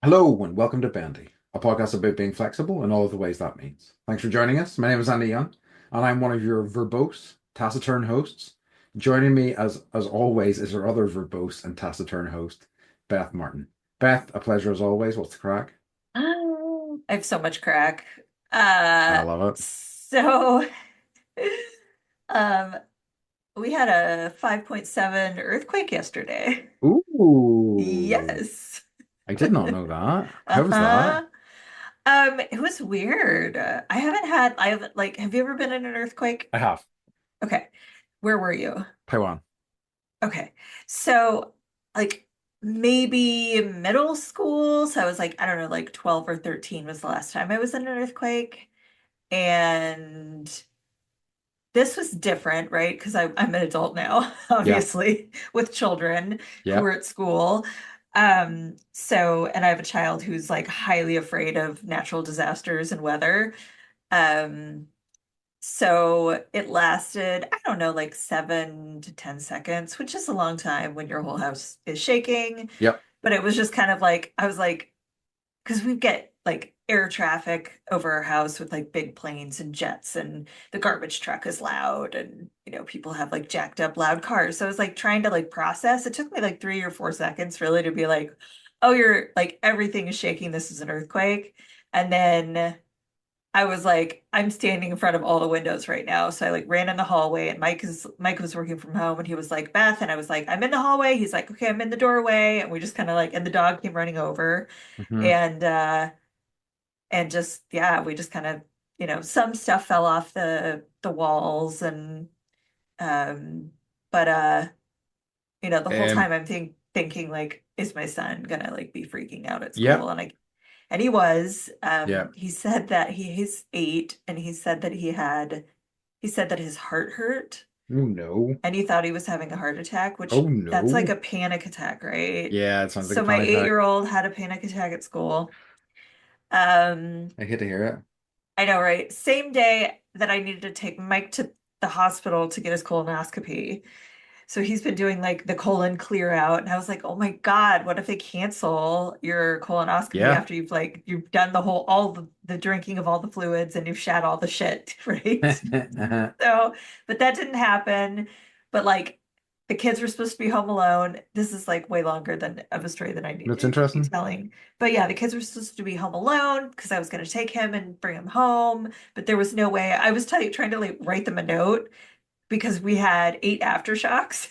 Hello and welcome to Bendy, a podcast about being flexible in all of the ways that means. Thanks for joining us. My name is Andy Young, and I'm one of your verbose, taciturn hosts. Joining me, as always, is our other verbose and taciturn host, Beth Martin. Beth, a pleasure as always. What's the crack? I have so much crack. I Uh, love so um, we had a 5.7 earthquake yesterday. it. Ooh, Yes. I did not know that. How was that? Uh-huh. It was weird. I haven't like, have you ever been in an earthquake? I have. Okay. Where were you? Taiwan. Okay. So, like, maybe middle school. So I was like, I don't know, like 12 or 13 was the last time I was in an earthquake. And this was different, right? Because I'm an adult now, Yeah. obviously, with children who Yeah. are at school. And I have a child who's like highly afraid of natural disasters and weather. Um, so it lasted, I don't know, like 7 to 10 seconds, which is a long time when your whole house is shaking. Yep. But it was just kind of like, I was like, because we get like air traffic over our house with like big planes and jets, and the garbage truck is loud, and people have like jacked up loud cars. So I was like trying to like process. It took me like 3 or 4 seconds really to be like, oh, you're like everything is shaking. This is an earthquake. And then I was like, I'm standing in front of all the windows right now. So I like ran in the hallway, and Mike was working from home, and he was like, Beth, and I was like, I'm in the hallway. He's like, okay, I'm in the doorway. And we just kind of like, and the dog came running over, Hmm. and just yeah, we just kind of, some stuff fell off the walls, and um but the whole Um, time I'm thinking like, is my son gonna like be freaking out at yeah. school? And he was. Yeah. He said that he's 8, and he said that his heart hurt, Oh no. and he thought he was having a heart attack, Oh which that's like no. a panic attack, right? Yeah, it sounds like a So my panic attack. 8-year-old had a panic attack at school. Um, I hate to hear it. I know, right? Same day that I needed to take Mike to the hospital to get his colonoscopy. So he's been doing like the colon clear out. And I was like, oh my God, what if they cancel your colonoscopy Yeah. after you've done all the drinking of all the fluids and you've shat all the shit, right? So, but that didn't happen. But like the kids were supposed to be home alone. This is like way longer than of a story than I need That's to be interesting. telling. But yeah, the kids were supposed to be home alone because I was going to take him and bring him home. But there was no way. I was trying to like write them a note because we had 8 aftershocks.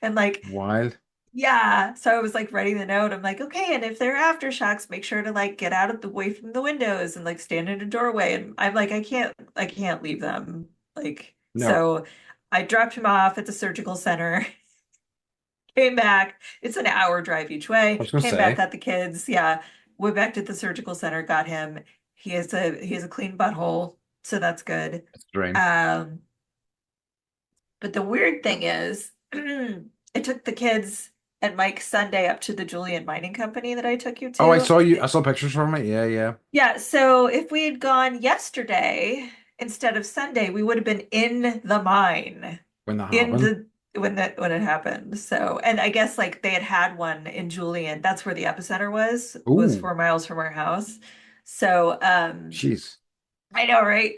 And like, Wild. yeah. So I was like writing the note. I'm like, okay, and if there are aftershocks, make sure to like get out of the way from the windows and like stand in a doorway. And I'm like, I can't leave them. Like, No, so I dropped him off at the surgical center, came back. It's an hour drive each I way. was gonna Came back, say got the kids. Yeah. Went back to the surgical center, got him. He has a clean butthole, so that's good. it's a dream. Um, but the weird thing is, I took the kids and Mike Sunday up to the Julian Mining Company that I took you Oh, I to. saw you. I saw pictures from it. Yeah, yeah. Yeah, so if we had gone yesterday instead of Sunday, we would have been in the mine When that in happened. the when it happened. So, and I guess like they had one in Julian. That's where the epicenter was Ooh, 4 miles from our house. So, jeez. I know, right?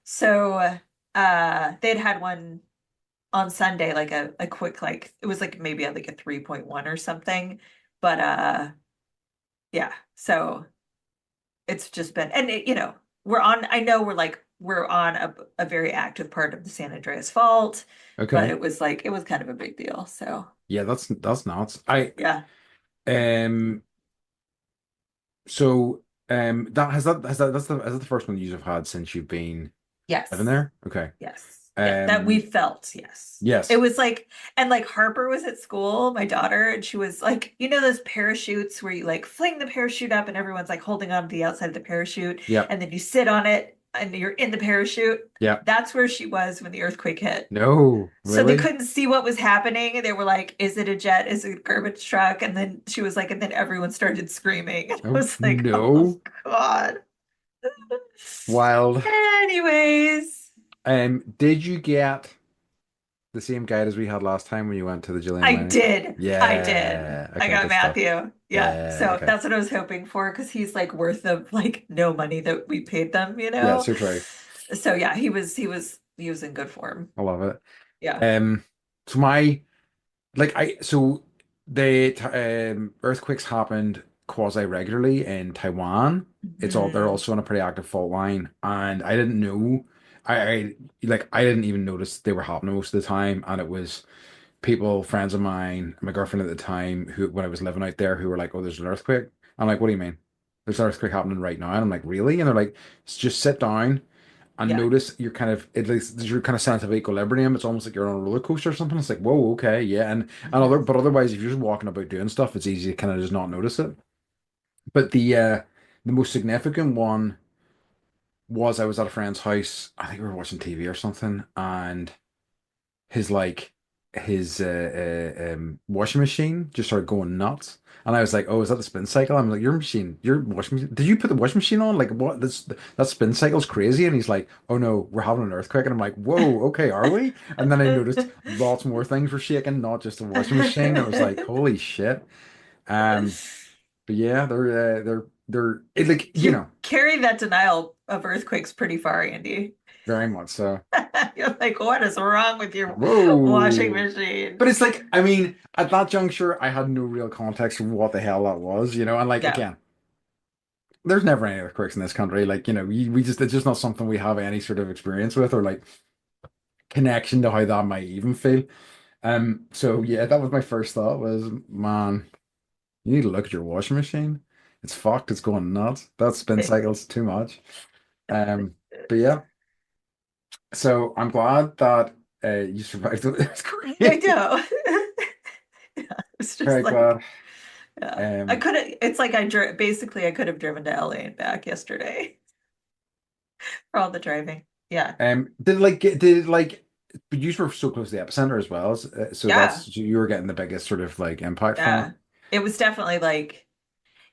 So, they'd had one on Sunday, like a quick, like it was like maybe like a 3.1 or something. But yeah, so it's just been, and I know we're on a very active part of the San Andreas Fault, but Okay. it was kind of a big deal. So Yeah, that's nuts. I yeah. um. So that is that the first one you've had since you've been living Yes. there? Okay. Yes. Yeah, that we Um. felt, yes. It Yes. was like, and like Harper was at school, my daughter, and she was like, those parachutes where you like fling the parachute up and everyone's like holding on to the outside of the parachute, Yep. and then you sit on it and you're in the parachute. Yep. That's where she was when the earthquake hit. No, So they really? couldn't see what was happening. They were like, is it a jet? Is it a garbage truck? And then she was like, and then everyone started screaming. I Oh was like, oh no. God. Wild. Anyways. Did you get the same guide as we had last time when you went to the Gillian I Wedding? did. I did. Yeah. I Okay, got good stuff. Matthew. Yeah. Yeah, So okay. that's what I was hoping for because he's like worth the like no money that we paid them, you Yeah, know? so true. So yeah, he was in good form. I love it. Yeah. Um, so my so the earthquakes happened quasi regularly in Taiwan. They're Hmm. also on a pretty active fault line, and I didn't know. I didn't even notice they were happening most of the time, and it was people, friends of mine, my girlfriend at the time, who when I was living out there, who were like, "Oh, there's an earthquake." I'm like, "What do you mean? There's an earthquake happening right now?" And I'm like, "Really?" And they're like, "Just sit down and Yeah. notice you're kind of at least your kind of sense of equilibrium. It's almost like you're on a roller coaster or something. It's like, whoa, okay, yeah." And Hmm. otherwise, if you're just walking about doing stuff, it's easy to kind of just not notice it. But the most significant one was I was at a friend's house. I think we were watching TV or something, and his like his washing machine just started going nuts. And I was like, "Oh, is that the spin cycle?" I'm like, your washing machine. Did you put the washing machine on? Like, what? That spin cycle's crazy." And he's like, "Oh no, we're having an earthquake." And I'm like, "Whoa, okay, are we?" And then I noticed lots more things were shaking, not just the washing machine. I was like, "Holy shit!" Um, but yeah, they're like You carry that denial of earthquakes pretty far, Andy. very much so. You're like, what is wrong with your washing Whoa. machine? But it's like, I mean, at that juncture, I had no real context for what the hell that was, And like, Yeah. again, there's never any earthquakes in this country. Like, we just, it's just not something we have any sort of experience with or like connection to how that might even feel. So yeah, that was my first thought was, man, you need to look at your washing machine. It's fucked. It's going nuts. That spin cycle's too much. Um, but yeah, so I'm glad that you survived it. It's I great. know. It's just Very like, glad. yeah. I Um, could have, it's like basically I could have driven to LA and back yesterday for all the driving. Yeah. but you were so close to the epicenter as well, so Yeah. so you were getting the biggest sort of like impact from it. Yeah. It was definitely like,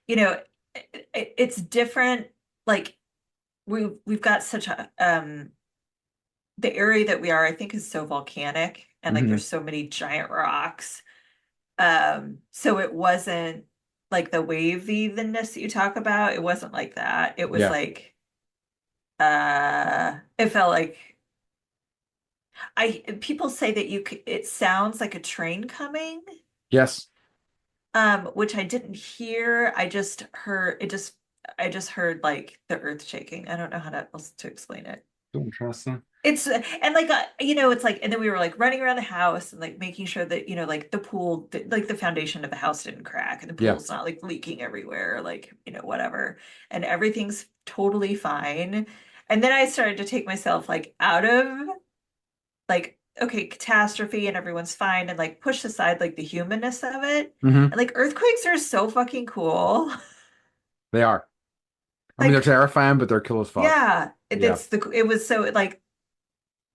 you know, it's different. Like we've got such a the area that we are, I think, is so volcanic and like Hmm. there's so many giant rocks. So it wasn't like the waviness that you talk about. It wasn't like that. It was Yeah. like it felt like I people say that it sounds like a train coming, Yes. which I didn't hear. I just heard like the earth shaking. I don't know how else to explain it. So interesting. It's and like it's like and then we were like running around the house and like making sure that like the pool like the foundation of the house didn't crack and the Yeah. pool's not like leaking everywhere like whatever and everything's totally fine. And then I started to take myself like out of like okay, catastrophe and everyone's fine and like push aside like the humanness of it. Hmm. And like earthquakes are so fucking cool. They are. I mean, they're Like terrifying, but they're cool as fuck. yeah, Yeah. it was so like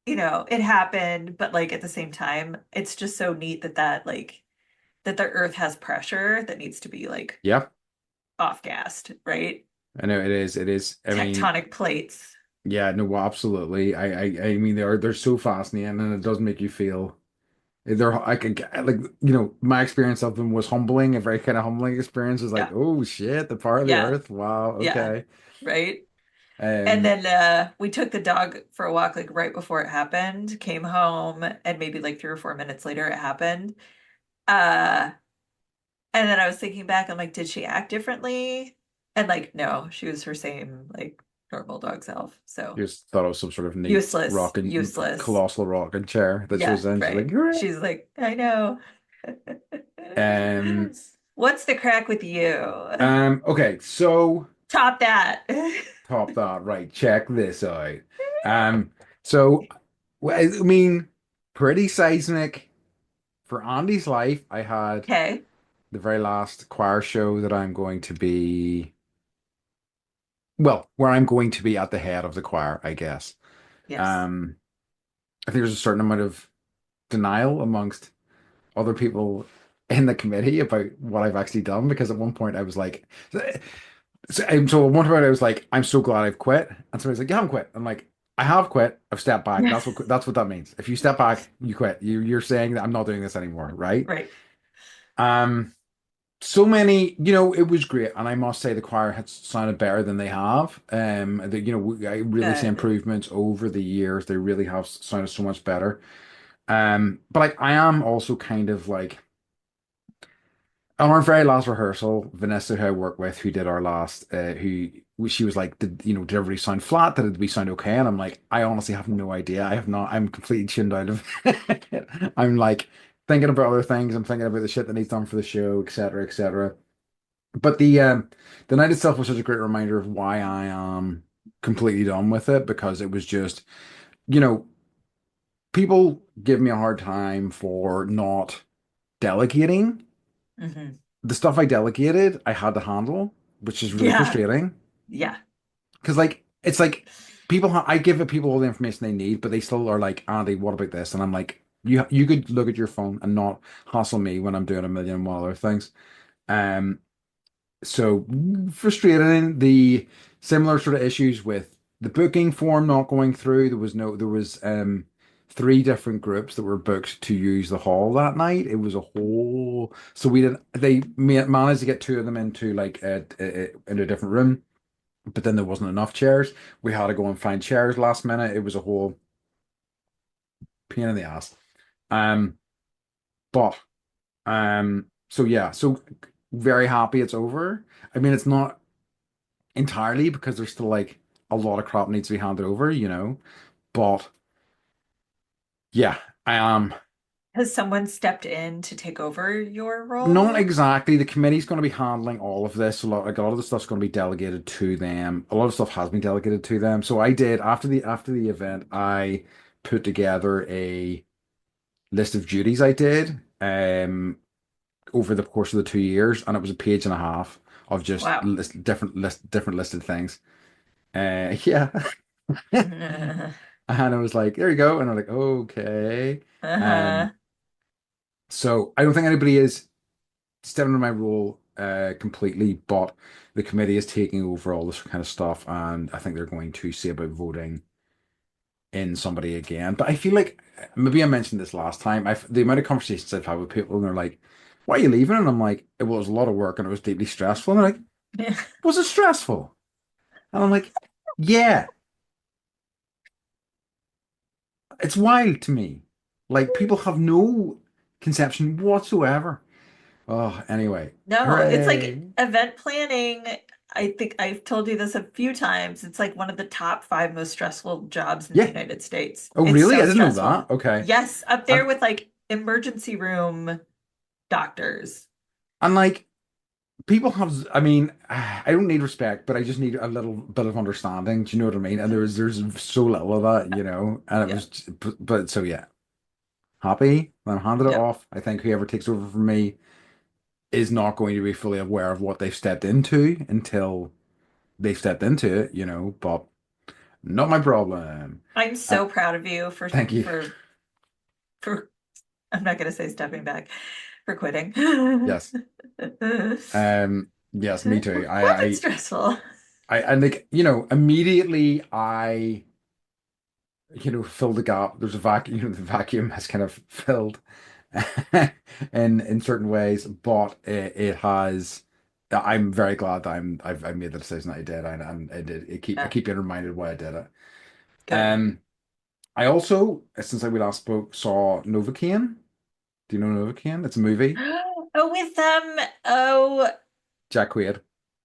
it happened, but like at the same time, it's just so neat that like that the earth has pressure that needs to be like Yeah. off gassed, right? I know it is. It is. I mean, Tectonic plates. yeah. No, absolutely. I mean, they're so fascinating, and it does make you feel. They're I can like my experience of them was humbling, a very kind of humbling experience. Is like, Yeah. oh shit, the power of the Yeah. earth. Wow, Yeah. okay. Right. And Um, then we took the dog for a walk like right before it happened, came home, and maybe like 3 or 4 minutes later it happened. Uh and then I was thinking back, I'm like, did she act differently? And like, no, she was her same like normal dog self. So just thought it was some sort of neat useless, rocking, useless. colossal rocking chair that she Yeah, was in. She's like, right. "Hooray." She's like, I know. Um, What's the crack with you? okay, so Top that. top that, right? Check this out. Um, so I mean, pretty seismic for Andy's life. I had Okay. the very last choir show that I'm going to be. Well, where I'm going to be at the head of the choir, I guess. Yes. Um, I think there's a certain amount of denial amongst other people in the committee about what I've actually done because at one point I was like, so at one point I was like, I'm so glad I've quit, and somebody's like, you haven't quit. I'm like, I have quit. I've stepped back. That's what that means. If you step back, you quit. You're saying that I'm not doing this anymore, right? Right. Um, so many, it was great, and I must say the choir had sounded better than they have. I really see Good. improvements over the years. They really have sounded so much better. But like I am also kind of like on our very last rehearsal, Vanessa, who I work with, who did our last, she was like, did everybody sound flat? Did we sound okay? And I'm like, I honestly have no idea. I have not. I'm completely tuned out of it. I'm like thinking about other things. I'm thinking about the shit that needs done for the show, etc., etc. But the night itself was such a great reminder of why I am completely done with it because it was just, you know, people give me a hard time for not delegating. Hmm. The stuff I delegated, I had to handle, which is really Yeah. frustrating. Yeah. Because like it's like I give it people all the information they need, but they still are like, Andy, what about this? And I'm like, you could look at your phone and not hassle me when I'm doing a million and one other things. Um, so frustrating. The similar sort of issues with the booking form not going through. There was three different groups that were booked to use the hall that night. It was a whole so we did they managed to get two of them into like in a different room, but then there wasn't enough chairs. We had to go and find chairs last minute. It was a whole pain in the ass. Um, but so yeah, so very happy it's over. I mean, it's not entirely because there's still like a lot of crap needs to be handed over, But yeah, I am Has someone stepped in to take over your not role? exactly. The committee's going to be handling all of this. A lot of the stuff's going to be delegated to them. A lot of stuff has been delegated to them. So I did after the event, I put together a list of duties I did over the course of the 2 years, and it was a page and a half of just Wow. different listed things. Yeah. And I was like, there you go. And I'm like, okay. Um, Uh-huh. so I don't think anybody is stepping into my role completely, but the committee is taking over all this kind of stuff, and I think they're going to see about voting in somebody again. But I feel like maybe I mentioned this last time. The amount of conversations I've had with people, and they're like, "Why are you leaving?" And I'm like, "It was a lot of work, and it was deeply stressful." And they're like, "Was it stressful?" And I'm like, "Yeah, it's wild to me. Like people have no conception whatsoever." Oh, anyway, No, it's like hooray! event planning. I think I've told you this a few times. It's like one of the top five most stressful jobs in the Yeah. United States. Oh, It's really? so I didn't know stressful. that. Okay. Yes, up there And with like emergency room doctors. and like people have. I mean, I don't need respect, but I just need a little bit of understanding. Do you know what I mean? And there's so little of that, And it Yeah. was, but so yeah, happy. I'm handed it Yep. off. I think whoever takes over from me is not going to be fully aware of what they've stepped into until they've stepped into it, But not my problem. I'm Uh, so proud of you thank you. for I'm not gonna say stepping back, for quitting. Yes. Yes, me too. Was it stressful? And like, immediately fill the gap. There's a vacuum, the vacuum has kind of filled in certain ways, but it has. I'm very glad that I've made the decision that I did, and I Yeah, keep being reminded why I did it. good. Um, I also, since we last spoke, saw Novocaine. Do you know Novocaine? It's a movie. Oh, with oh, Jack Quaid.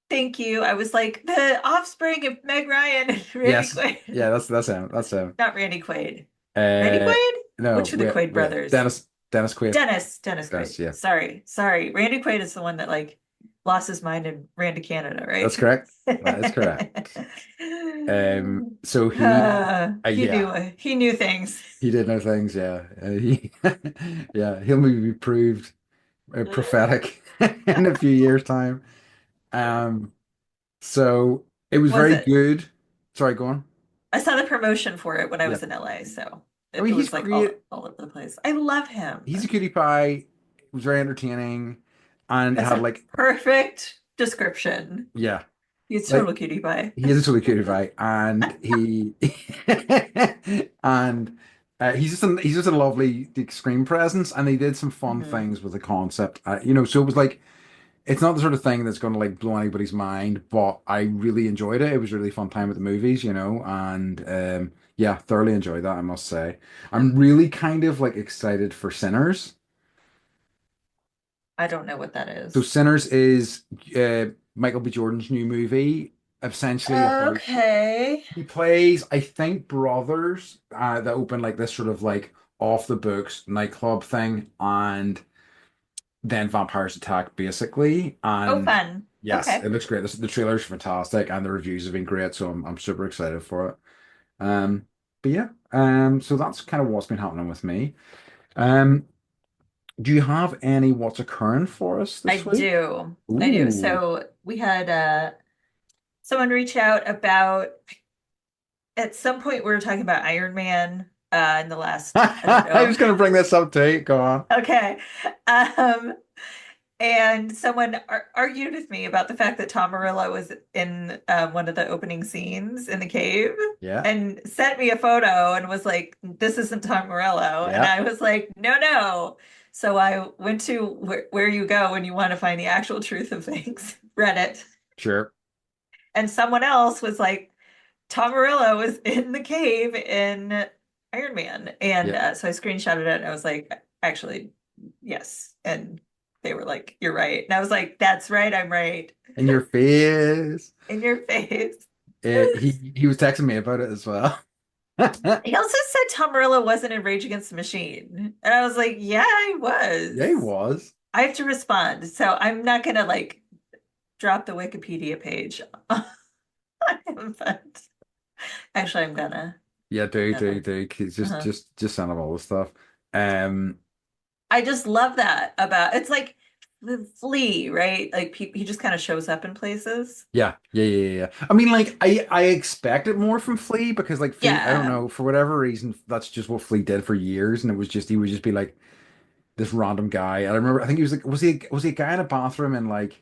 thank you. I was like the offspring of Meg Ryan and Randy Yes, yeah, Quaid. that's him. That's him. Not Randy Quaid. Randy Uh, Quaid? no, Which are the Quaid brothers? Dennis Quaid. Dennis Quaid. Dennis, yeah, Sorry. Randy Quaid is the one that like lost his mind and ran to Canada, that's right? correct. That is correct. So He yeah, knew things. he did know things. Yeah, yeah, he'll maybe be proved prophetic in a few years' time. Um, so it was Was very it? good. Sorry, go on. I saw the promotion for it when I Yeah, was in LA, so I it mean, he's was like great. all over the place. I love him. He's a cutie pie. It was very entertaining, and it That's had a like, perfect description. yeah. He's Like total cutie pie. he is a totally cutie pie, and he and he's just a lovely like, screen presence, and he did some fun Hmm. things with the concept. So it was like it's not the sort of thing that's going to like blow anybody's mind, but I really enjoyed it. It was a really fun time at the movies, and yeah, thoroughly enjoyed that, I must say. I'm really kind of like excited for Sinners. I don't know what that So is. Sinners is Michael B. Jordan's new movie, essentially about Okay. he plays, I think, brothers that open like this sort of like off the books nightclub thing, and then vampires attack basically. Oh, And fun. yes, Okay. it looks great. The trailer's fantastic, and the reviews have been great, so I'm super excited for it. Um, but yeah, so that's kind of what's been happening with me. Um, do you have any what's occurring for us I this week? do. I do. Ooh. So we had someone reach out about at some point we were talking about Iron Man in the last, I don't I know. was gonna bring this up too. Go on. Okay. Um and someone argued with me about the fact that Tom Morello was in one of the opening scenes in the cave Yeah, and sent me a photo and was like, "This isn't Tom Morello." And yeah, I was like, "No, no." So I went to where you go when you want to find the actual truth of things, Reddit. sure. And someone else was like, Tom Morello was in the cave in Iron Man. And Yeah. so I screenshotted it and I was like, actually, yes. And they were like, you're right. And I was like, that's right, I'm right. In your face. In your face. He was texting me about it as well. He also said Tom Morello wasn't in Rage Against the Machine. And I was like, yeah, I Yeah, he was. was. I have to respond. So I'm not gonna like drop the Wikipedia page on him, but actually I'm gonna. Yeah, do, do, Gonna. do. Just, Uh-huh. just, just send him all the stuff. Um, I just love that about it's like the Flea, right? Like he just kind of shows up in places. yeah, yeah, yeah, yeah. I mean, like, I expected more from Flea because, like, Flea, I don't Yeah. know, for whatever reason, that's just what Flea did for years, and it was just he would just be like this random guy. And I remember, I think he was like, was he a guy in a bathroom in like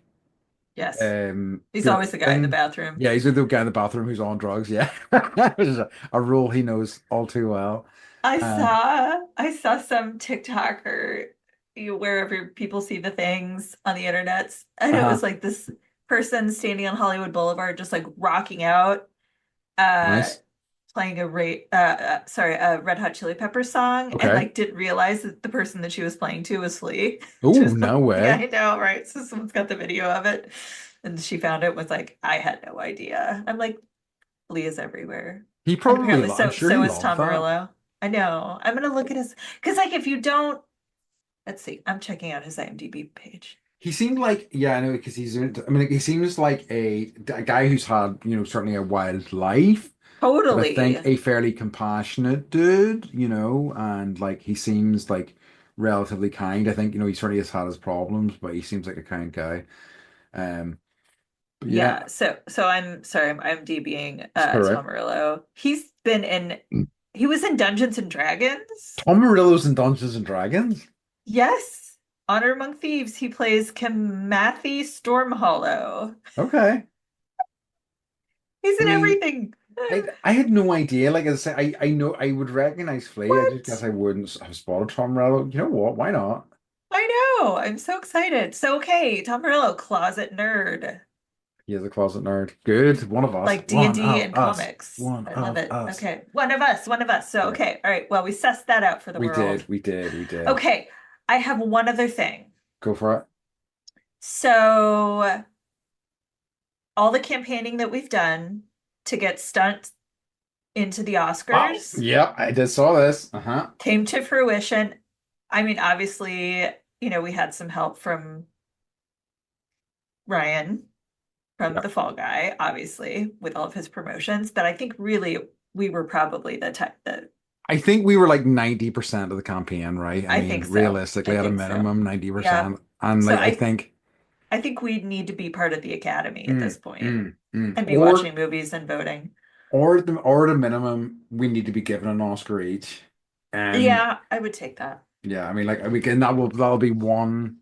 Yes. He's Fear the always the guy in the thing? bathroom. Yeah, he's the guy in the bathroom who's on drugs. Yeah, which is a role he knows all too well. Uh, I saw some TikToker wherever people see the things on the internet, and it was uh-huh. like this person standing on Hollywood Boulevard just like rocking out uh Nice. playing a Red Hot Chili Peppers song and Okay. like didn't realize that the person that she was playing to was Flea. She Oh, was no yeah, way. I know, right? So someone's got the video of it and she found it was like, I had no idea. I'm like, Flea is everywhere. He And probably, apparently I'm sure he so is loved Tom that. Morello. I know. I'm gonna look at his because like if you don't let's see, I'm checking out his IMDb page. He seemed like, yeah, I know, because I mean, he seems like a guy who's had, certainly a wild life, but I think Totally. a fairly compassionate dude, and like he seems like relatively kind. I think, he certainly has had his problems, but he seems like a kind guy. Um, but yeah, Yeah, so I'm sorry, I'm DBing it's quite right. Tom Morello. He was in Dungeons and Dragons. Tom Morello's in Dungeons and Dragons. Yes. Honor Among Thieves. He plays Kimathi Stormhollow. Okay. He's I in mean, everything. I had no idea. Like I said, I know I would recognize Flea. I just guess What? I wouldn't have spotted Tom Morello. You know what? Why not? I know. I'm so excited. So okay, Tom Morello, closet nerd. He is a closet nerd. Good. One of us. Like D&D and One D of and us. comics. One I love of it. us. Okay. One of us, one of us. So Yeah. okay. All right. Well, we sussed that out for the We world. did. We did. We did. Okay. I have one other thing. Go for it. So all the campaigning that we've done to get stunts into the Oh, Oscars yeah, I did saw this. Uh-huh. came to fruition. I mean, obviously, we had some help from Ryan from Yeah. The Fall Guy, obviously, with all of his promotions, but I think really we were probably the type that I think we were like 90% of the campaign, right? I I mean, think so. I realistically, at a think so. minimum, Yeah. 90%. And So like I think I think we need to be part of the Academy at mm, this point mm, mm. and be Or watching movies and voting. or at a minimum, we need to be given an Oscar each. Um, Yeah, I would take that. yeah, I mean, like we can that'll be one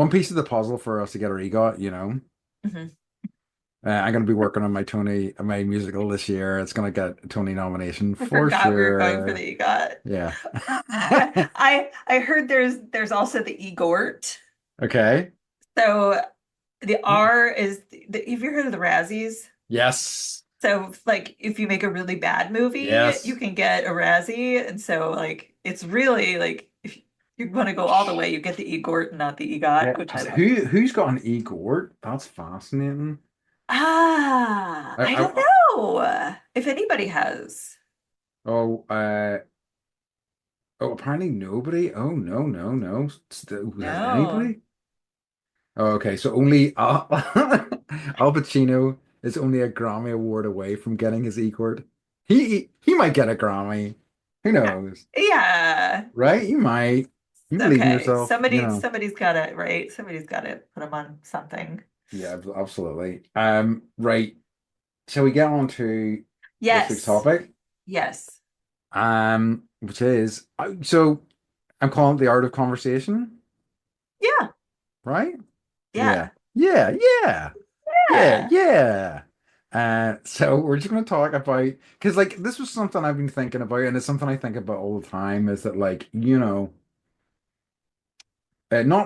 piece of the puzzle for us to get our EGOT. Mhm. I'm going to be working on my musical this year. It's going to get a Tony nomination I for forgot we were going for sure. the EGOT. Yeah. I heard there's also the EGORT. Okay. So the R is have you heard of the Razzies? Yes. So like if you make a really bad movie, you Yes. can get a Razzie. And so like it's really like if you want to go all the way, you get the EGORT, not the EGOT, What? which I love. Who's got an Igor? That's fascinating. I don't I know if anybody has. oh oh apparently nobody. Oh no no no. Has No. anybody? Oh, okay, so only Al Pacino is only a Grammy Award away from getting his E-Court. He might get a Grammy. Who knows? Yeah. Right? You might. You believe in Okay. yourself, Somebody's got it, right? Somebody's got to put them on something. Yeah, absolutely. Right. Shall we get on to this week's Yes. topic? Yes. Which is so I'm calling it the art of conversation, Yeah. right? Yeah. Yeah. Yeah, yeah. Yeah, Yeah. yeah. So we're just going to talk about because like this was something I've been thinking about, and it's something I think about all the time. Is that like not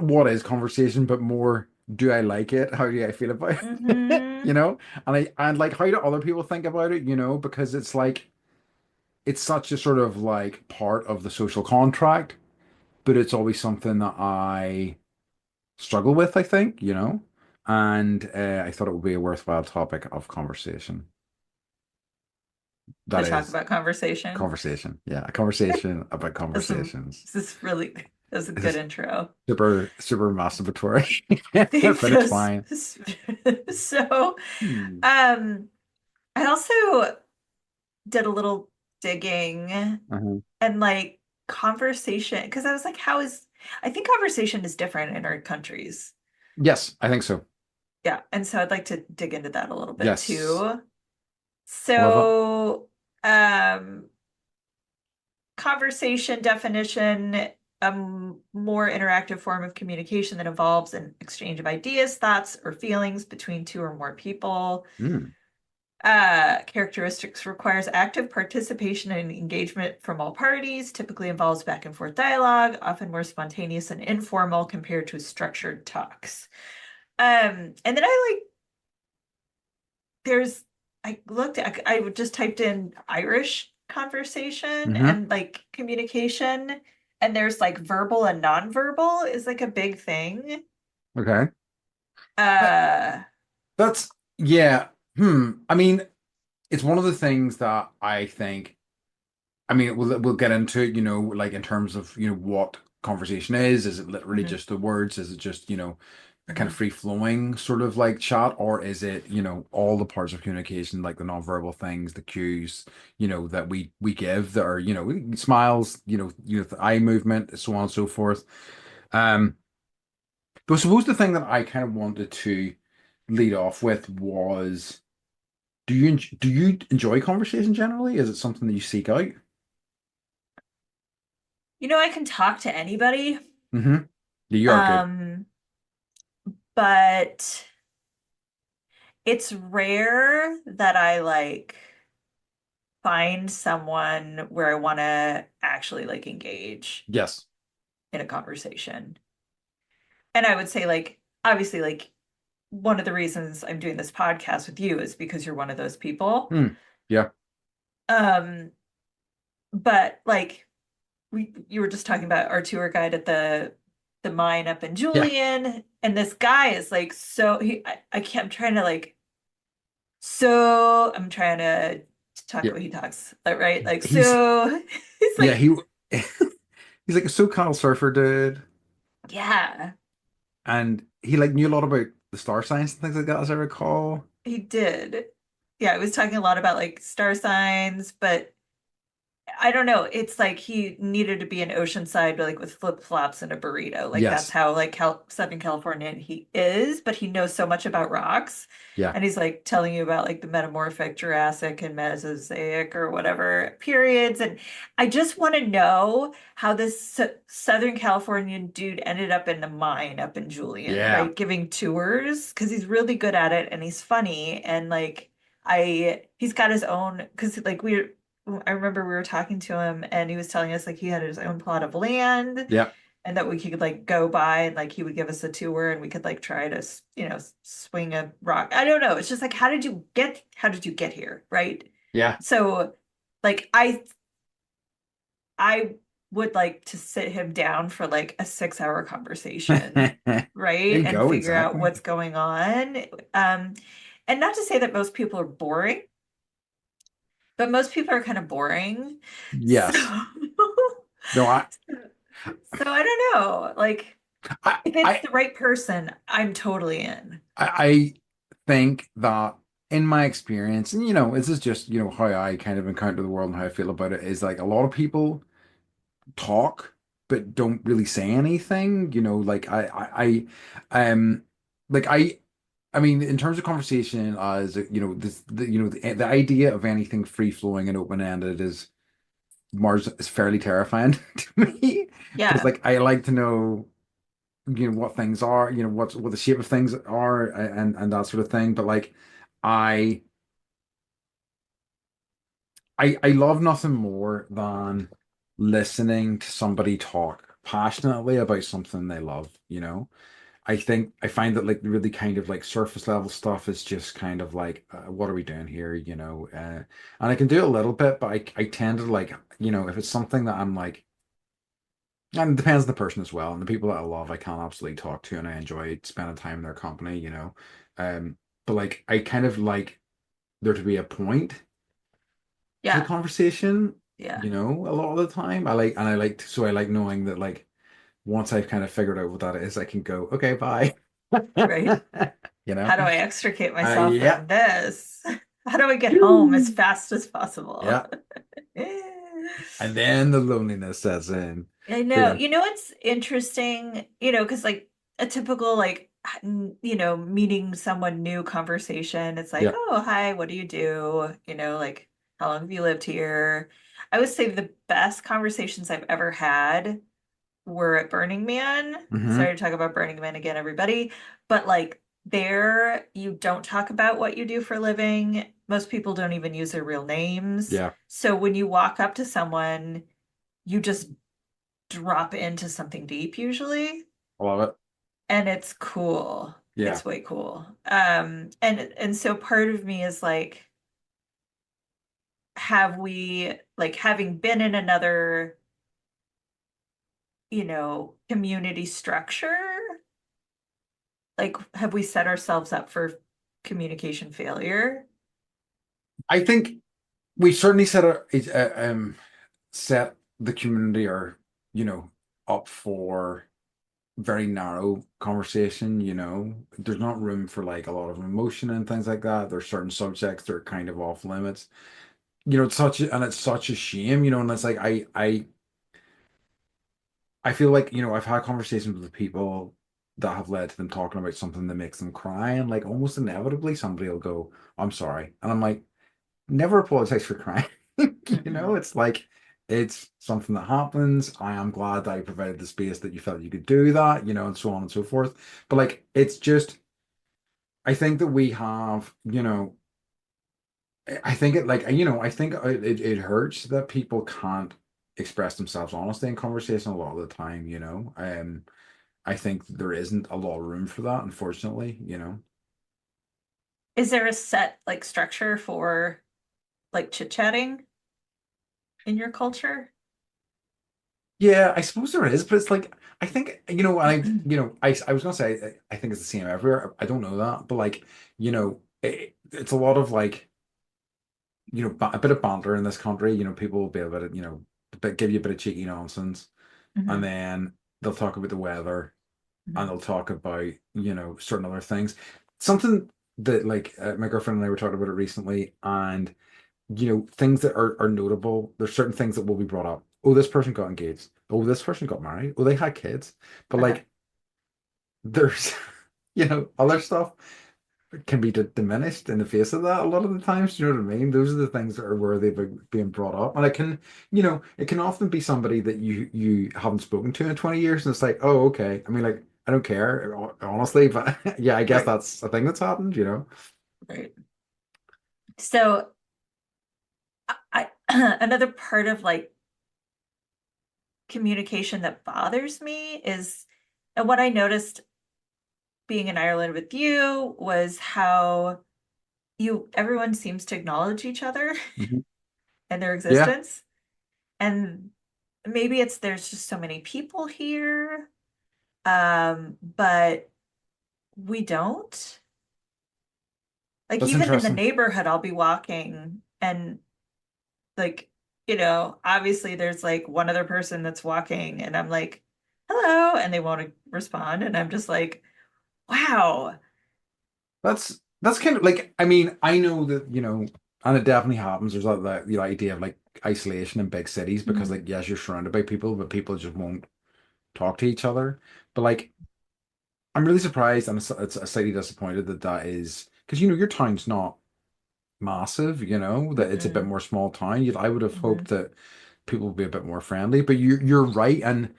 what is conversation, but more do I like it? How do I feel about it? Mm-hmm. And like how do other people think about it? Because it's like it's such a sort of like part of the social contract, but it's always something that I struggle with. I think and I thought it would be a worthwhile topic of conversation. To That talk is about conversation. conversation. Yeah, a conversation about This is conversations. this is really this is a This good is intro. super, super masturbatory, Think but it's fine. so Hmm. um I also did a little digging Uh-huh. and like conversation because I was like, I think conversation is different in our countries. Yes, I think so. Yeah. And so I'd like to dig into that a little bit Yes. too. I love it. So, conversation definition, a more interactive form of communication that involves an exchange of ideas, thoughts, or feelings between two or more people. Mm. Characteristics requires active participation and engagement from all parties, typically involves back and forth dialogue, often more spontaneous and informal compared to structured talks. And then there's, I just typed in Irish conversation Hmm. and like communication, and there's like verbal and nonverbal is like a big thing. Okay. Uh, Uh, That's yeah. I mean, it's one of the things that I think. I mean, we'll get into it, like in terms of, what conversation is. Is it literally mhm, just the words? Is it just, a kind of mhm. free flowing sort of like chat, or is it, all the parts of communication, like the nonverbal things, the cues, that we give that are, smiles, the eye movement, so on and so forth. Um, but I suppose the thing that I kind of wanted to lead off with was, do you enjoy conversation generally? Is it something that you seek out? I can talk to anybody, Mm-hmm. Yeah, you are good. um, but it's rare that I like find someone where I want to actually like engage Yes. in a conversation. And I would say like obviously like one of the reasons I'm doing this podcast with you is because you're one of those people. Hmm. Yeah. Um, but like you were just talking about our tour guide at the mine up in Yeah. Julian, and this guy is like so I can't I'm trying to like so I'm trying to talk Yeah. the way he talks, like, right? Like He's so he's yeah, like, he's like a SoCal surfer dude. yeah, And he like knew a lot about the star signs and things like that, as I recall. he did. Yeah, I was talking a lot about like star signs, but I don't know. It's like he needed to be in Oceanside, like with flip-flops and a burrito. Like that's Yes. how like Southern Californian he is, but he knows so much about rocks. Yeah. And he's like telling you about like the metamorphic, Jurassic, and Mesozoic or whatever periods. And I just want to know how this Southern Californian dude ended up in the mine up in Julian, Yeah. right? Giving tours because he's really good at it and he's funny and like he's got his own because like I remember we were talking to him and he was telling us like he had his own plot of land Yeah. and that we could like go by and like he would give us a tour and we could like try to, swing a rock. I don't know. It's just like how did you get here, right? Yeah. So like I would like to sit him down for like a 6 hour conversation, There right? you And go. figure out Exactly. what's going on. Um, and not to say that most people are boring, but most people are kind of boring. So, Yes. No, so I don't know. Like, I, if it's I, the right person, I'm totally in. I think that in my experience, and this is just, how I kind of encounter the world and how I feel about it, is like a lot of people talk but don't really say anything. Like like I mean, in terms of conversation, as the idea of anything free flowing and open ended is Mars is fairly terrifying to me because Yeah, like I like to know what things are, what the shape of things are and that sort of thing. But like I I love nothing more than listening to somebody talk passionately about something they love. I find that like really kind of like surface level stuff is just kind of like what are we doing here. And I can do a little bit, but I tend to like, if it's something that I'm like, and it depends on the person as well. And the people that I love, I can absolutely talk to and I enjoy spending time in their company. Um, but like I kind of like there to be a point to the yeah, conversation, yeah, a lot of the time. I like knowing that like once I've kind of figured out what that is, I can go, okay, bye. right. You know? How do I extricate myself Yeah. from this? How do I get home as Woo. fast as possible? Yeah. And then the loneliness sets in. I But know. yeah. You know what's interesting? Because like a typical like meeting someone new conversation, it's like, Yeah. "Oh, hi, what do you do?" Like, "How long have you lived here?" I would say the best conversations I've ever had were at Burning Man. Hmm. Sorry to talk about Burning Man again, everybody, but like there you don't talk about what you do for a living. Most people don't even use their real names. Yeah. So when you walk up to someone, you just drop into something deep usually, I love it. and it's cool. Yeah. It's way cool. And so part of me is like, have we like having been in another, community structure, like have we set ourselves up for communication failure? I think we certainly set the community or up for very narrow conversation. There's not room for like a lot of emotion and things like that. There's certain subjects that are kind of off limits. It's such a shame. And it's like I feel like, I've had conversations with people that have led to them talking about something that makes them cry, and like almost inevitably somebody will go, I'm sorry. And I'm like, never apologize for crying. Hmm. It's like it's something that happens. I am glad that I provided the space that you felt you could do that, and so on and so forth. But like it's just I think that we have. I think I think it hurts that people can't express themselves honestly in conversation a lot of the time. I think there isn't a lot of room for that, unfortunately. Is there a set like structure for like chit-chatting in your culture? Yeah, I suppose there is, but it's like I think I was gonna say I think it's the same everywhere. I don't know that, but like it's a lot of like a bit of banter in this country. People will be a bit of give you a bit of cheeky nonsense, and Hmm. then they'll talk about the weather and Hmm. they'll talk about certain other things. Something that like my girlfriend and I were talking about it recently, and things that are notable. There's certain things that will be brought up. Oh, this person got engaged. Oh, this person got married. Oh, they had kids. But Uh-huh. like, there's, other stuff can be diminished in the face of that a lot of the times. Do you know what I mean? Those are the things that are worthy of being brought up, and it can often be somebody that you haven't spoken to in 20 years, and it's like, oh, okay. I mean, like, I don't care, honestly, but yeah, I guess Right, that's a thing that's happened. right. So I another part of like communication that bothers me is, and what I noticed being in Ireland with you was how everyone seems to acknowledge each other Mhm. and their Yeah, existence. And maybe it's there's just so many people here. But we don't. Like that's even in the interesting. neighborhood, I'll be walking and like, obviously there's like one other person that's walking and I'm like, hello, and they won't respond. And I'm just like, wow. That's kind of like, I mean, I know that, and it definitely happens. There's that the idea of like isolation in big cities because, Mhm, like, yes, you're surrounded by people, but people just won't talk to each other. But like, I'm really surprised and it's slightly disappointed that is because your town's not massive, that it's a bit mhm, more small town. I would have hoped mhm, that people would be a bit more friendly, but you're right, and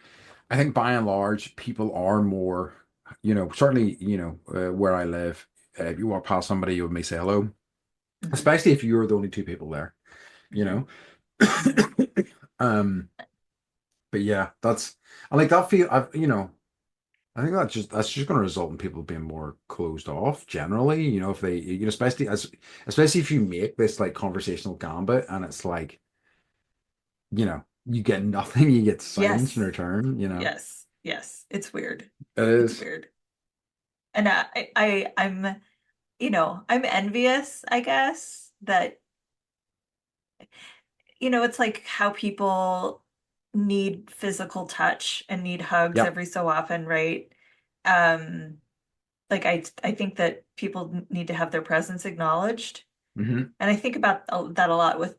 I think by and large people are more, certainly, where I live, if you walk past somebody, you may say hello, mhm, especially if you're the only two people there, you mhm, know. mhm. Um, but yeah, I like that feel. I think that's just going to result in people being more closed off generally. If they, especially if you make this like conversational gambit and it's like, you get nothing, you get silence in Yes, return. yes, yes. It's weird. It It's is. weird. And I'm envious, I guess, that it's like how people need physical touch and need hugs Yep. every so often, right? Um, like I think that people need to have their presence acknowledged. Hmm. And I think about that a lot with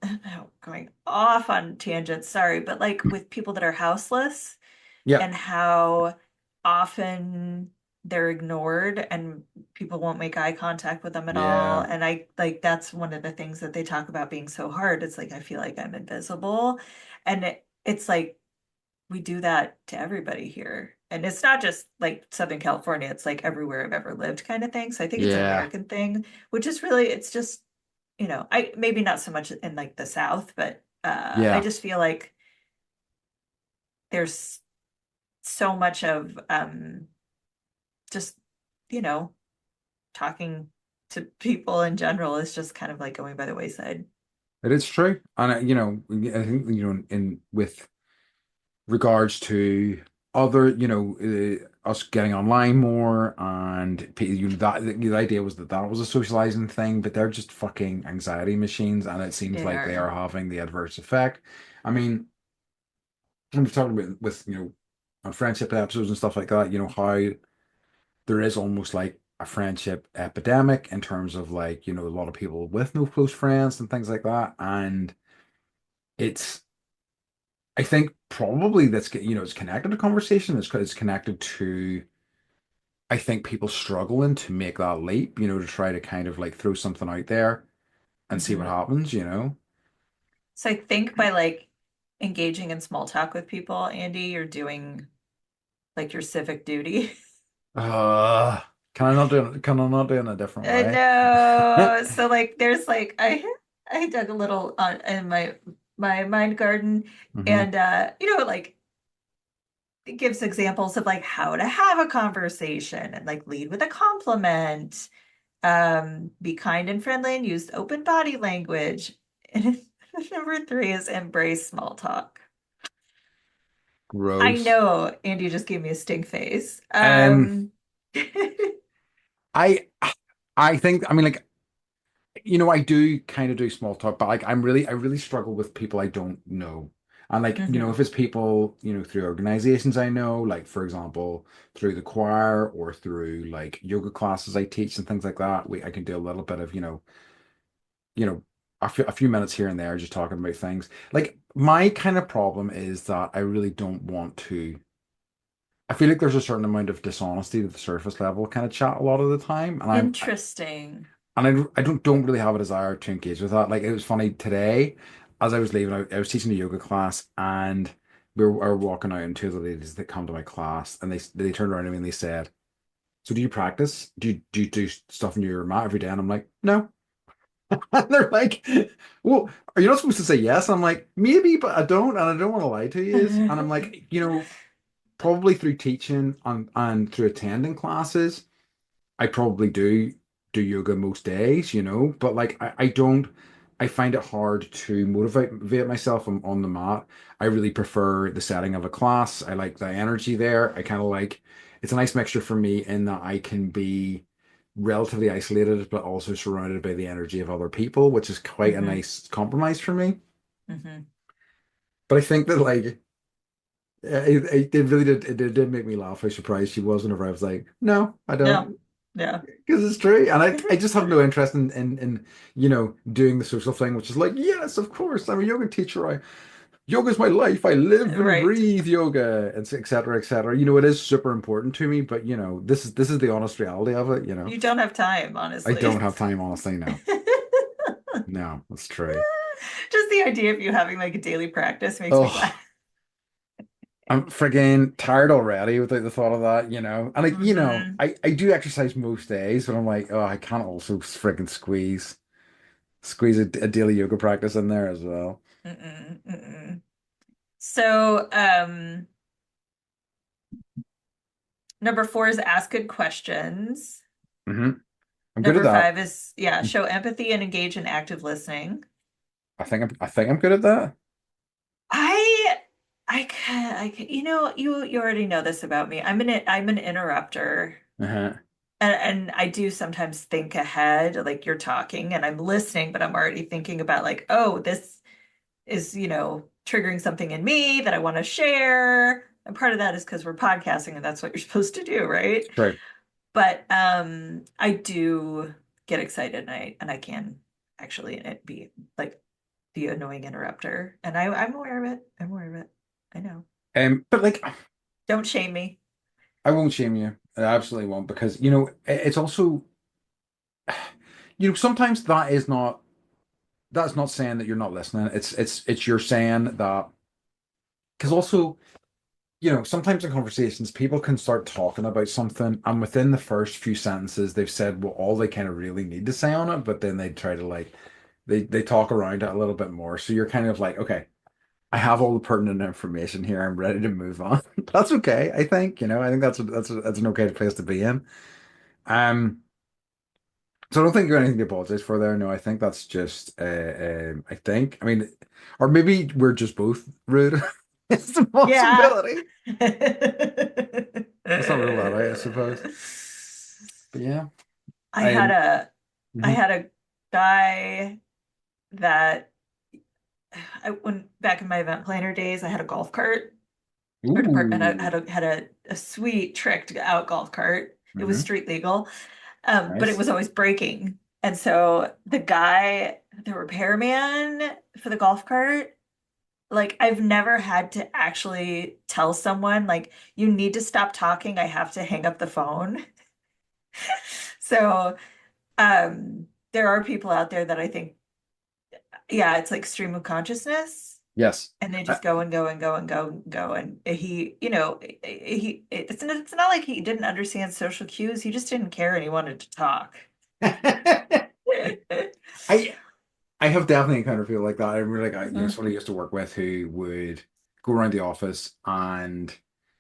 going off on tangents, sorry, but like with people that are houseless Yep. and how often they're ignored and people won't make eye contact with them at all. Yeah. And I like that's one of the things that they talk about being so hard. It's like I feel like I'm invisible. And it's like we do that to everybody here. And it's not just like Southern California, it's like everywhere I've ever lived kind of thing. So I think it's an Yeah. American thing, which is really it's just, I maybe not so much in like the South, but I Yeah. just feel like there's so much of just, you know, talking to people in general is just kind of like going by the wayside. It is true. And I think, in with regards to other, us getting online more and that the idea was that was a socializing thing, but they're just fucking anxiety machines, and it seems They like they are. are having the adverse effect. I mean, when we've talked about with, on friendship episodes and stuff like that, how there is almost like a friendship epidemic in terms of like, a lot of people with no close friends and things like that. And it's I think probably it's connected to conversation. It's connected to, I think, people struggling to make that leap, to try to kind of like throw something out there and see what Mhm. happens. So I think by like engaging in small talk with people, Andy, you're doing like your civic duty. Uh, can I not do it in a different I way? know. So like there's like I dug a little in my mind garden Hmm. and like it gives examples of like how to have a conversation and like lead with a compliment, be kind and friendly and use open body language. And number three is embrace small talk. I Gross. know Andy just gave me a stink face. Um, I I think, I mean, like, I do kind of do small talk, but like I really struggle with people I don't know. And like, Mhm. if it's people, through organizations I know, like for example, through the choir or through like yoga classes I teach and things like that, I can do a little bit of, you know, a few minutes here and there just talking about things. Like my kind of problem is that I really don't want to. I feel like there's a certain amount of dishonesty to the surface level kind of chat a lot of the time, and Interesting. I don't really have a desire to engage with that. Like it was funny today, as I was leaving, I was teaching a yoga class, and I were walking out, and two of the ladies that come to my class, and they turned around to me and they said, "So do you practice? Do you do stuff in your mat every day?" And I'm like, "No." And they're like, "Well, are you not supposed to say yes?" And I'm like, "Maybe, but I don't, and I don't want to lie to you." And I'm like, probably through teaching and through attending classes. I probably do yoga most days, but like I don't I find it hard to motivate myself on the mat. I really prefer the setting of a class. I like the energy there. I kind of like it's a nice mixture for me in that I can be relatively isolated, but also surrounded by the energy of other people, which is quite a Hmm. nice compromise for me. Hmm. But I think that like it really did make me laugh how surprised she was whenever I was like, no, I No. don't. Yeah. Because it's true. And I just have no interest in doing the social thing, which is like, yes, of course, I'm a yoga teacher. Yoga's my life. I live and Right. breathe yoga, and et cetera, et cetera. It is super important to me, but this is the honest reality of it. You don't have time, I don't honestly. have time, honestly, no. No, that's true. Just the idea of you having like a daily practice makes me Oh, laugh. I'm friggin' tired already without the thought of that. And Hmm. I do exercise most days, but I'm like, oh, I can't also friggin' squeeze a daily yoga practice in there as well. Mm-mm, mm-mm. So, number four is ask good questions. hmm I'm good at Number that. five is, yeah, show empathy and engage in active listening. I think I'm good at that. I, you already know this about me. I'm an interrupter. Uh-huh. And I do sometimes think ahead, like you're talking and I'm listening, but I'm already thinking about like, oh, this is, triggering something in me that I want to share. And part of that is because we're podcasting and that's what you're supposed to do, right? True. But I do get excited and I can actually be like the annoying interrupter. And I'm aware of it. I'm aware of it. I know. But like Don't shame me. I won't shame you. I absolutely won't because it's also sometimes that's not saying that you're not listening. It's you're saying that because also sometimes in conversations, people can start talking about something, and within the first few sentences, they've said well, all they kind of really need to say on it, but then they try to like they talk around it a little bit more. So you're kind of like, okay, I have all the pertinent information here. I'm ready to move on. That's okay, I think. I think that's an okay place to be in. Um, so I don't think you're anything to apologize for there. No, I think that's just I mean, or maybe we're just both rude. It's a Yeah. possibility. Let's not rule that out, I suppose. But yeah, I had I a I mhm. had a guy that I when back in my event planner days, I had a golf cart or department. I Ooh, had a sweet tricked out golf cart. It was hmm street legal, but it nice. was always breaking. And so the repairman for the golf cart, like I've never had to actually tell someone like you need to stop talking. I have to hang up the phone. So there are people out there that I think, yeah, it's like stream of consciousness. Yes. And they just go and go and go and go and go. And it's not like he didn't understand social cues. He just didn't care and he wanted to talk. I I have definitely encountered people like that. I remember like Mhm. somebody I used to work with who would go around the office and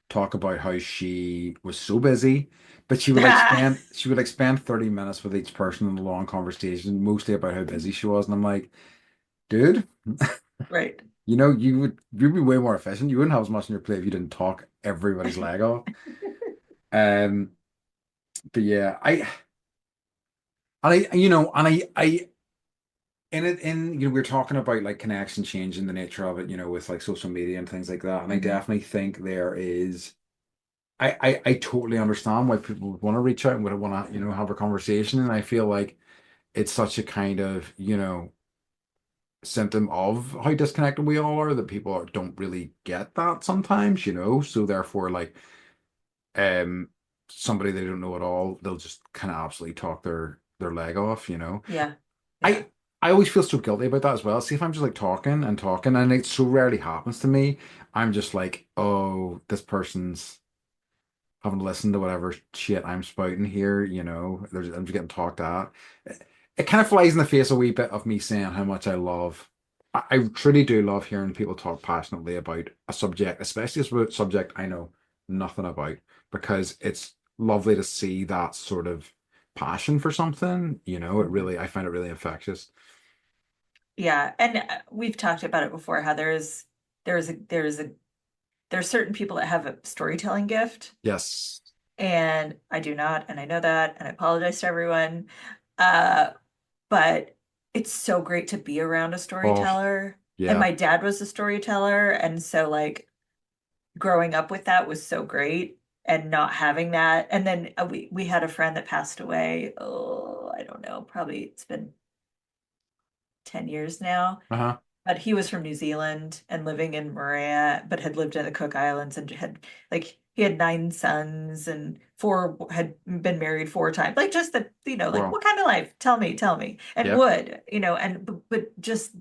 talk about how she was so busy, but she would like spend 30 minutes with each person in a long conversation, mostly about how busy she was. And I'm like, dude, Right. you'd be way more efficient. You wouldn't have as much on your plate if you didn't talk everybody's leg off. Um, but yeah, I in it in we are talking about like connection changing the nature of it, with like social media and things like that. And I Hmm. definitely think there is I totally understand why people would want to reach out and would want to, have a conversation. And I feel like it's such a kind of, symptom of how disconnected we all are, that people don't really get that sometimes, so therefore like um somebody they don't know at all, they'll just kind of absolutely talk their leg off. Yeah. Yeah. I always feel so guilty about that as well. See, if I'm just like talking and talking, and it so rarely happens to me, I'm just like, oh, this person's haven't listened to whatever shit I'm spouting here. I'm just getting talked at. It kind of flies in the face a wee bit of me saying how much I love. I truly do love hearing people talk passionately about a subject, especially a subject I know nothing about, because it's lovely to see that sort of passion for something. Mhm. I find it really infectious. Yeah. And we've talked about it before, how there's certain people that have a storytelling gift, Yes. and I do not, and I know that, and I apologize to everyone. Uh, but it's so great to be around a Oh, storyteller. And yeah. my dad was a storyteller, and so like growing up with that was so great, and not having that. And then we had a friend that passed away. Oh, I don't know, probably it's been 10 years now. Uh-huh. But he was from New Zealand and living in Moorea, but had lived in the Cook Islands, and had like he had 9 sons, and four had been married 4 times. Like just that, like Well, what kind of life? Tell me. And yeah. would, and but just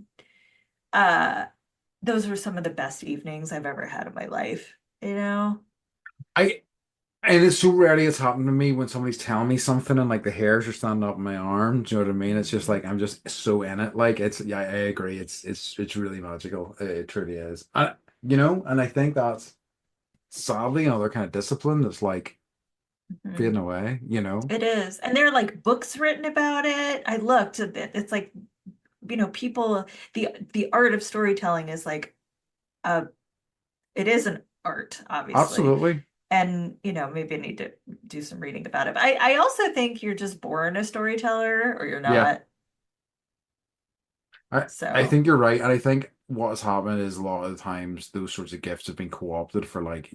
uh those were some of the best evenings I've ever had in my life. I And it's so rarely it's happened to me when somebody's telling me something and like the hairs are standing up in my arm. Do you know what I mean? It's just Mhm. like I'm just so in it. Like yeah, I agree. It's really magical. It truly is. And I think that's sadly another kind of discipline that's like fading Mhm. away. It is. And there are like books written about it. I looked at it. It's like, people, the art of storytelling is like uh it is an art, obviously. Absolutely. And, maybe I need to do some reading about it. But I also think you're just born a storyteller, or you're Yeah. not. I So, think you're right. And I think what has happened is a lot of the times those sorts of gifts have been co-opted for like,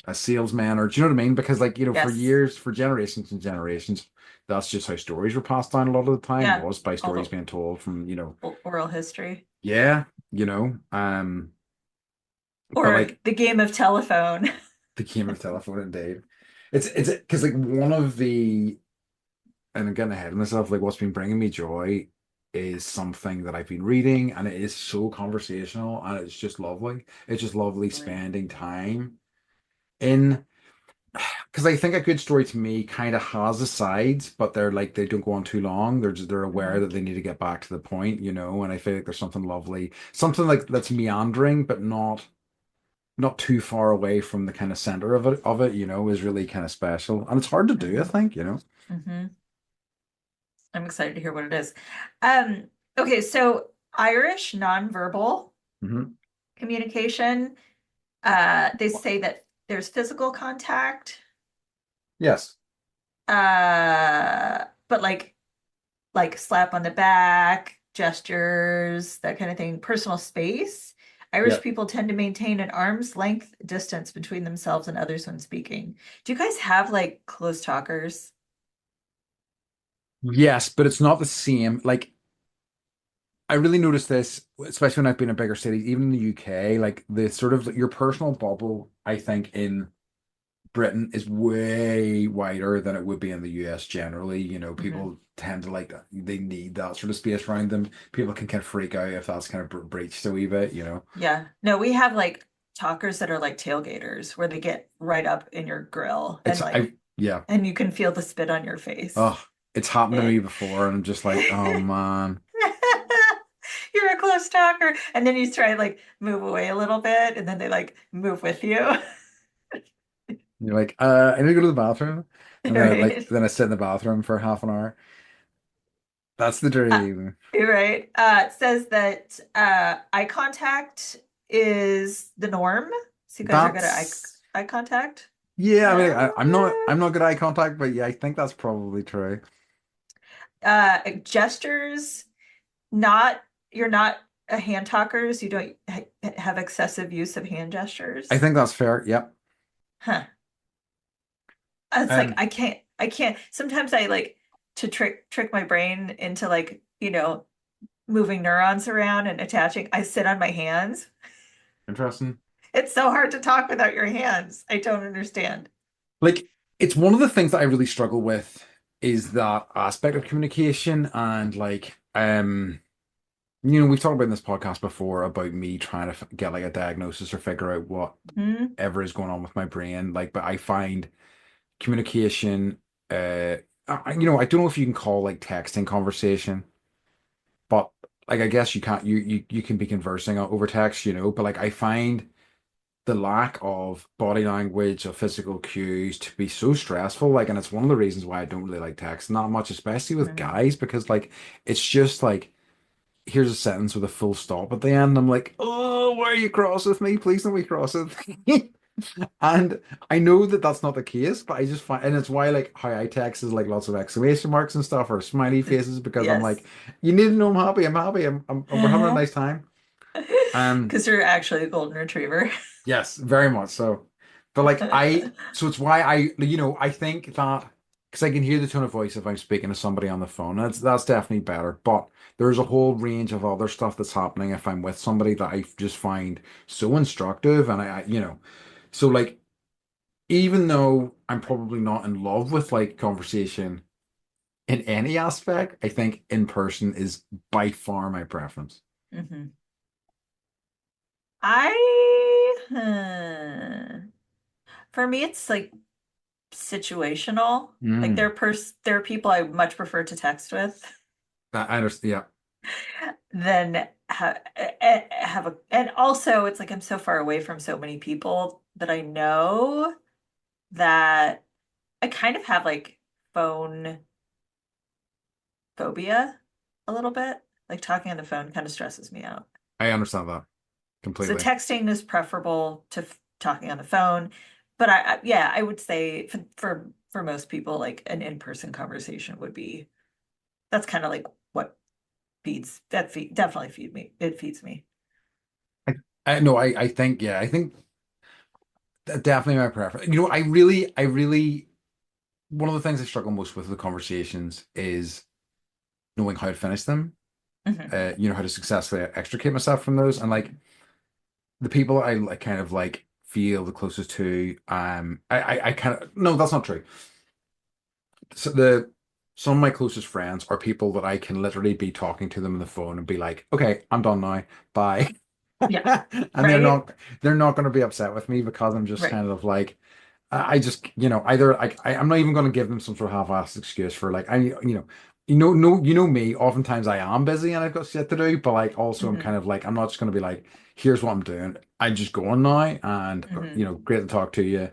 a salesman, or do you know what I mean? Because like, for yes. years, for generations and generations, that's just how stories were passed down a lot of the time, Yeah. was by All stories the being told from, oral history. yeah, but Or like the game of telephone. the game of telephone and Dave. It's because like one of the, and I'm getting ahead of myself, like what's been bringing me joy is something that I've been reading, and it is so conversational, and it's just lovely. It's just lovely Really? spending time in. Because I think a good story to me kind of has the sides, but they're like they don't go on too long. They're aware Mhm. that they need to get back to the point. And I feel like there's something lovely, something like that's meandering, but not too far away from the kind of center of it, is really kind of special. And it's hard to do, I Mhm. think. Mhm. I'm excited to hear what it is. Um, okay, so Irish nonverbal Hmm. communication, they say that there's physical contact, Yes. but like slap on the back, gestures, that kind of thing, personal space. Irish Yeah. people tend to maintain an arm's length distance between themselves and others when speaking. Do you guys have like close talkers? Yes, but it's not the same. Like I really noticed this, especially when I've been in bigger cities, even in the UK, like the sort of your personal bubble, I think in Britain is way wider than it would be in the US generally. Hmm. People tend to like that. They need that sort of space around them. People can kind of freak out if that's kind of breached a wee bit. Yeah. No, we have like talkers that are like tailgaters, where they get right up in your grill, and Yeah. and you can feel the spit on your face. Oh, it's happened to Eh. me before, and I'm just like, oh man. You're a close talker. And then you try to like move away a little bit, and then they like move with you. You're like, I need to go to the bathroom. And then Right. I sit in the bathroom for half an hour. That's the Uh, dream. you're right. It says that eye contact is the norm. So you guys are good at That's eye contact. Yeah, I mean, Uh, I'm not good at eye contact, but yeah, I think that's probably true. gestures, not you're not a hand talker, so you don't have excessive use of hand I gestures. think that's fair. Yep. Huh. It's like Um, I can't sometimes I like to trick my brain into like, moving neurons around and attaching. I sit on my hands. Interesting. It's so hard to talk without your hands. I don't understand. Like, it's one of the things that I really struggle with is that aspect of communication and we've talked about in this podcast before about me trying to get like a diagnosis or figure out Hmm. whatever is going on with my brain. Like, but I find communication, I don't know if you can call like texting conversation, but like I guess you can't you can be conversing over text, but like I find the lack of body language, of physical cues to be so stressful. Like, and it's one of the reasons why I don't really like text, not much, especially with Hmm. guys, because like it's just like here's a sentence with a full stop at the end. I'm like, oh, why are you cross with me? Please don't be cross with me. And I know that that's not the case, but I just find, and it's why like how I text is like lots of exclamation marks and stuff or smiley faces because I'm like, Yes. you need to know I'm happy. I'm happy. We're having a nice time. Um, Because you're actually a golden retriever. yes, very much so. But like so it's why I think that because I can hear the tone of voice if I'm speaking to somebody on the phone. That's definitely better. But there's a whole range of other stuff that's happening if I'm with somebody that I just find so instructive, and so like even though I'm probably not in love with like conversation in any aspect, I think in person is by far my preference. Hmm. I, for me, it's like situational. Like Mm. there are people I much prefer to text with I understand. Yeah, than have a, and also it's like I'm so far away from so many people that I know that I kind of have like phone phobia a little bit. Like talking on the phone kind of stresses me out. I understand that So completely. texting is preferable to talking on the phone, but yeah, I would say for most people, like an in-person conversation would be that's kind of like what definitely feed me. It feeds me. I, I no, I think yeah, I think definitely my preference. I really, one of the things I struggle most with conversations is knowing how to finish them. Hmm. How to successfully extricate myself from those, and like the people I like kind of like feel the closest to. I kind of no, that's not true. So some of my closest friends are people that I can literally be talking to them on the phone and be like, okay, I'm done now. Bye. Yeah. And they're Right. not they're not going to be upset with me because I'm just Right. kind of like I just either like I'm not even going to give them some sort of half-assed excuse for like you know me, oftentimes I am busy and I've got shit to do, but like also I'm kind Hmm. of like I'm not just going to be like here's what I'm doing. I'm just going now and Hmm. great to talk to you.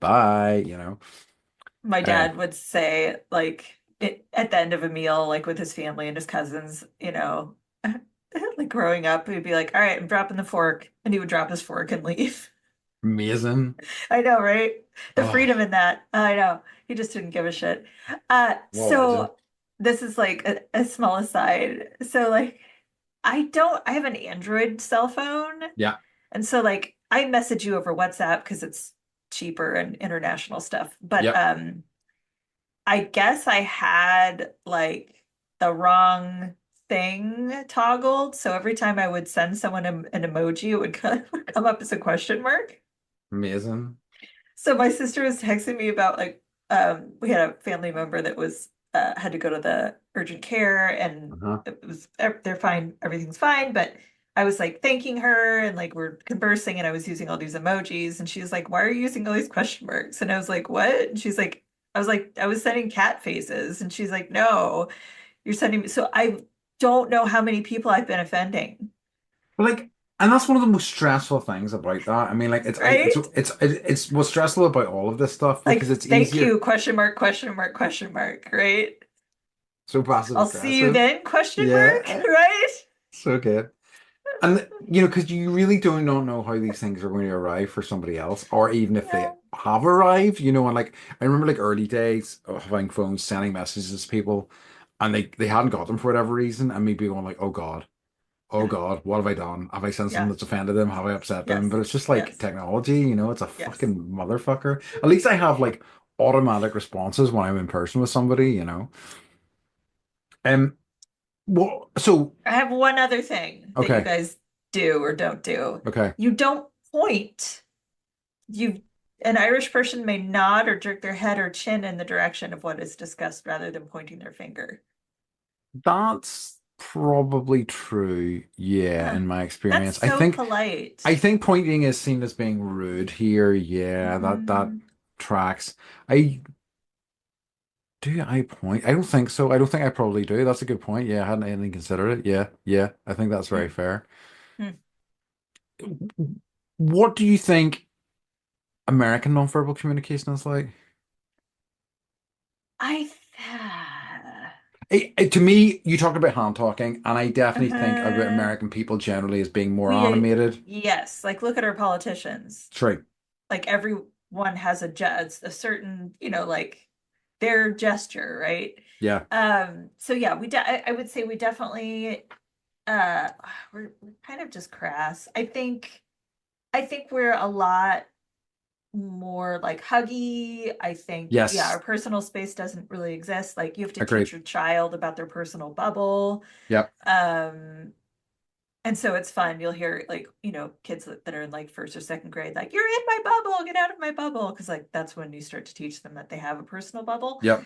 Bye, My uh dad would say, like, at the end of a meal, like with his family and his cousins, like growing up, he'd be like, "All right, I'm dropping the fork," and he would drop his fork and leave. amazing. I know, right? The Oh, freedom in that. I know. He just didn't give a shit. what a legend. So this is like a small aside. So like I have an Android cell phone. Yeah. And so like I message you over WhatsApp because it's cheaper and international stuff. But Yep. I guess I had like the wrong thing toggled. So every time I would send someone an emoji, it would come up as a question mark. Amazing. So my sister was texting me about like we had a family member that was had to go to the urgent care and Uh-huh. they're fine, everything's fine, but I was like thanking her and like we're conversing and I was using all these emojis and she was like, "Why are you using all these question marks?" And I was like, "What?" And she's like, I was sending cat faces and she's like, "No, you're sending me." So I don't know how many people I've been offending, But like, and that's one of the most stressful things about that. I mean, like, right? it's what's stressful about all of this stuff Like, because it's thank easier. you, question mark, question mark, question mark, right? So passive I'll see you aggressive. then, question mark, Yeah, right? so good. And because you really do not know how these things are going to arrive for somebody else, or even if they No. have arrived, and like I remember like early days of having phones, sending messages to people, and they hadn't got them for whatever reason, and me being going like, oh Yeah. God, what have I done? Have I said something Yeah. that's offended them? Have I upset them? Yes. But it's just like Yes. technology, it's a Yes. fucking motherfucker. At least I have like automatic responses when I'm in person with somebody. Um, Well, so I have one other thing that you okay, guys do or don't do. okay. You don't point. You An Irish person may nod or jerk their head or chin in the direction of what is discussed rather than pointing their finger. That's probably true. Yeah, Huh. in my That's experience. so polite. I think pointing is seen as being rude here. Yeah, that Hmm. tracks. I do I point? I don't think so. I don't think I probably do. That's a good point. Yeah, I hadn't even considered it. Yeah, yeah. I think that's very Hmm. fair. Hmm. What do you think American nonverbal communication is like? I To me, you talked about hand talking, and I definitely think about uh, American people generally as being more we animated. yes, like look at our politicians. True. Like everyone has a certain, like their gesture, right? Yeah. So yeah, I would say we definitely we're kind of just crass. I think we're a lot more like huggy. I think, yeah, our Yes. personal space doesn't really exist. Like you have to teach Agreed. your child about their personal bubble. Yep. Um, and so it's fun. You'll hear like, kids that are in like first or second grade, like, you're in my bubble, get out of my bubble. Cause like that's when you start to teach them that they have a personal bubble. Yep.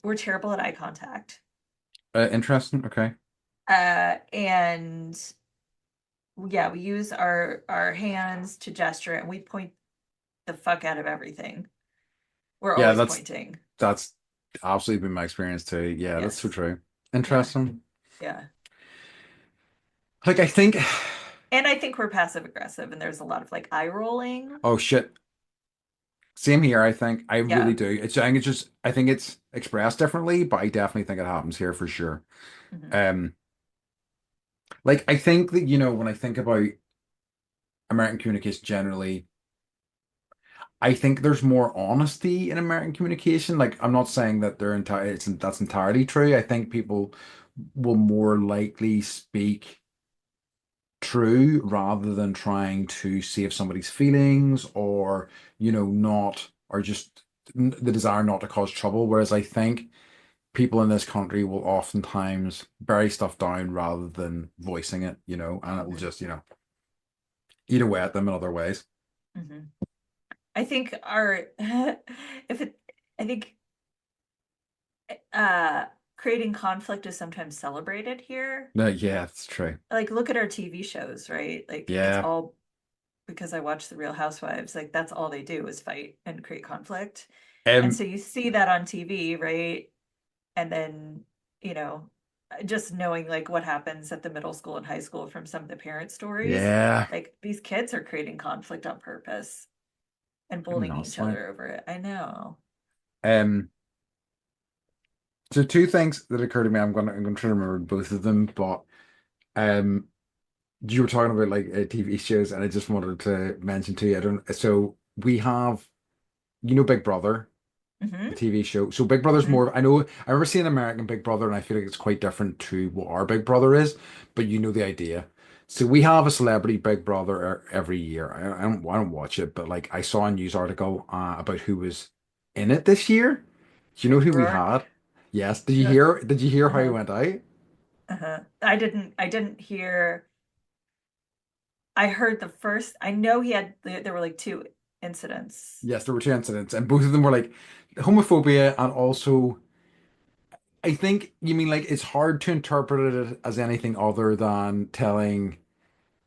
We're terrible at eye contact. Interesting. Okay. And yeah, we use our hands to gesture and we point the fuck out of everything. We're Yeah, always pointing. that's absolutely been my experience too. Yeah, that's so Yes. true. Yeah. Interesting. Yeah. Like I think, And I think we're passive aggressive and there's a lot of like eye rolling. oh shit. Same here, I think. I really Yeah. do. I think it's expressed differently, but I definitely think it happens here for sure. Hmm. Um, like I think that, when I think about American communication generally, I think there's more honesty in American communication. Like I'm not saying that that's entirely true. I think people will more likely speak true rather than trying to save somebody's feelings or, not, or just the desire not to cause trouble. Whereas I think people in this country will oftentimes bury stuff down rather than voicing it, and it will Hmm. just, eat away at them in other ways. Hmm. I think our if it I think uh creating conflict is sometimes celebrated here. No, yeah, it's true. Like look at our TV shows, right? Like it's Yeah. all because I watch The Real Housewives, like that's all they do is fight and create conflict. And so Um, you see that on TV, right? And then, you know, just knowing like what happens at the middle school and high school from some of the parent stories, yeah. like these kids are creating conflict on purpose and Fucking bullying nuts, each like. other over it. I know. Um, so two things that occur to me, I'm gonna try to remember both of them, but um you were talking about like TV shows, and I just wanted to mention to you, I don't so we have, Big Brother, the Hmm. TV show. So Big Brother's Hmm. more, I know, I remember seeing American Big Brother, and I feel like it's quite different to what our Big Brother is, but you know the idea. So we have a celebrity Big Brother every year. I don't watch it, but like I saw a news article about who was in it this year. Do you know Mickey who we Rourke. had? Yes. Uh, Did you hear how he uh-huh. went out? Uh-huh. I didn't hear. I heard the first. I know there were like two incidents. Yes, there were two incidents, and both of them were like homophobia, and also I think you mean like it's hard to interpret it as anything other than telling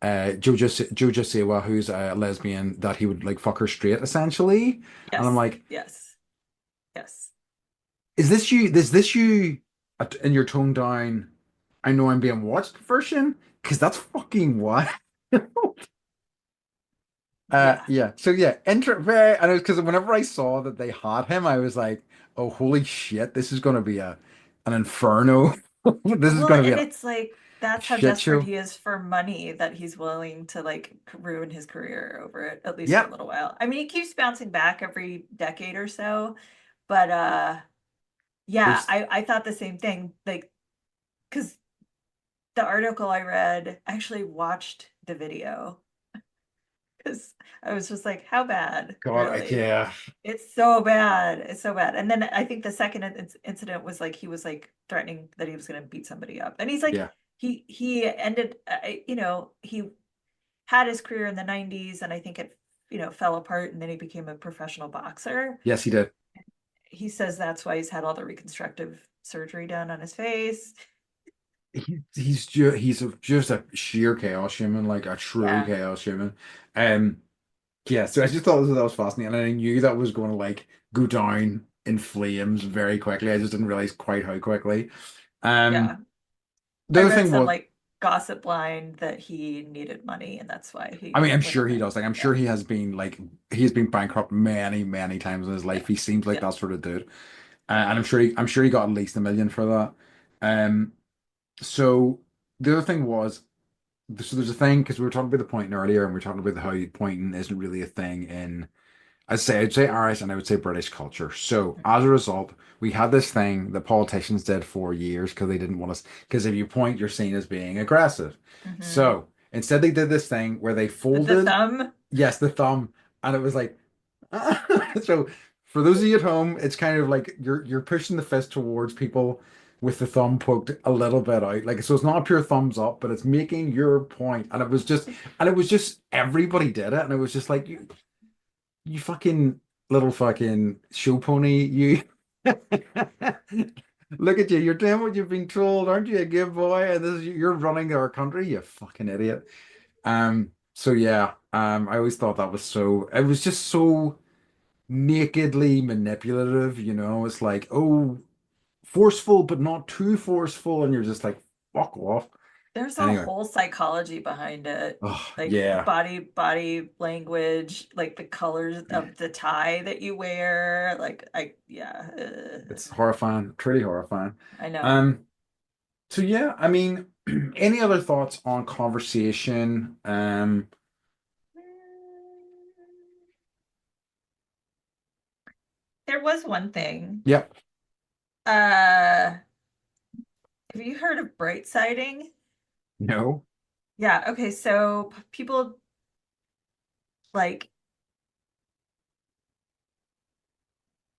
Jojo Siwa, who's a lesbian, that he would like fuck her straight essentially. And I'm Yes. like, Yes. Yes. is this you? Is this you in your toned down, I know I'm being watched version? Because that's fucking what. Yeah. Yeah. So yeah, very. I know because whenever I saw that they had him, I was like, oh holy shit, this is gonna be an inferno. This is Well, gonna be and a it's like that's how shit desperate show. he is for money that he's willing to like ruin his career over it, at least for a Yep. little while. I mean, he keeps bouncing back every decade or so, but yeah, There's I thought the same thing. Like, because the article I read, I actually watched the video. Because I was just like, how bad, God, really? yeah, It's so bad. It's so bad. And then I think the second incident was like he was like threatening that he was going to beat somebody up. And he's like yeah, he ended he had his career in the 90s and I think it fell apart and then he became a professional boxer. yes, he did. He says that's why he's had all the reconstructive surgery done on his face. Just a sheer chaos human, like a true Yeah. chaos human. Um, yeah. So I just thought that was fascinating, and I knew that was going to like go down in flames very quickly. I just didn't realize quite how quickly. Yeah. Um, the I other read thing some was, like gossip line that he needed money and that's why I he mean, I'm went sure on he it. does. Like, I'm sure Yeah. he's been bankrupt many, many times in his life. Yeah. He seems like Yeah. that sort of dude, and I'm sure he got at least 1 million for that. Um, so the other thing was. So there's a thing because we were talking about the pointing earlier, and we are talking about how pointing isn't really a thing in, I'd say Irish and I would say British culture. So as a result, we had this thing that politicians did for years because they didn't want us. Because if you point, you're seen as being aggressive. Mm-hmm. So instead, they did this thing where they With the folded, thumb. yes, the thumb, and it was like, so for those of you at home, it's kind of like you're pushing the fist towards people with the thumb poked a little bit out. Like so it's not a pure thumbs up, but it's making your point. And it was just everybody did it. And it was just like you fucking little fucking show pony, you look at you, you're doing what you've been told, aren't you a good boy? And this is you're running our country, you fucking idiot. So yeah, I always thought that was so it was just so nakedly manipulative, you know. It's like, oh, forceful, but not too forceful, and you're just like, fuck off. There's a Anyway, whole psychology behind it. oh Like yeah, body language, like the colors of the tie that you wear. Like yeah, it's horrifying, truly horrifying. I know. Um, so yeah, I mean, any other thoughts on conversation? There was one thing. Yep, Uh, have you heard of bright siding? no, Yeah, okay, so people like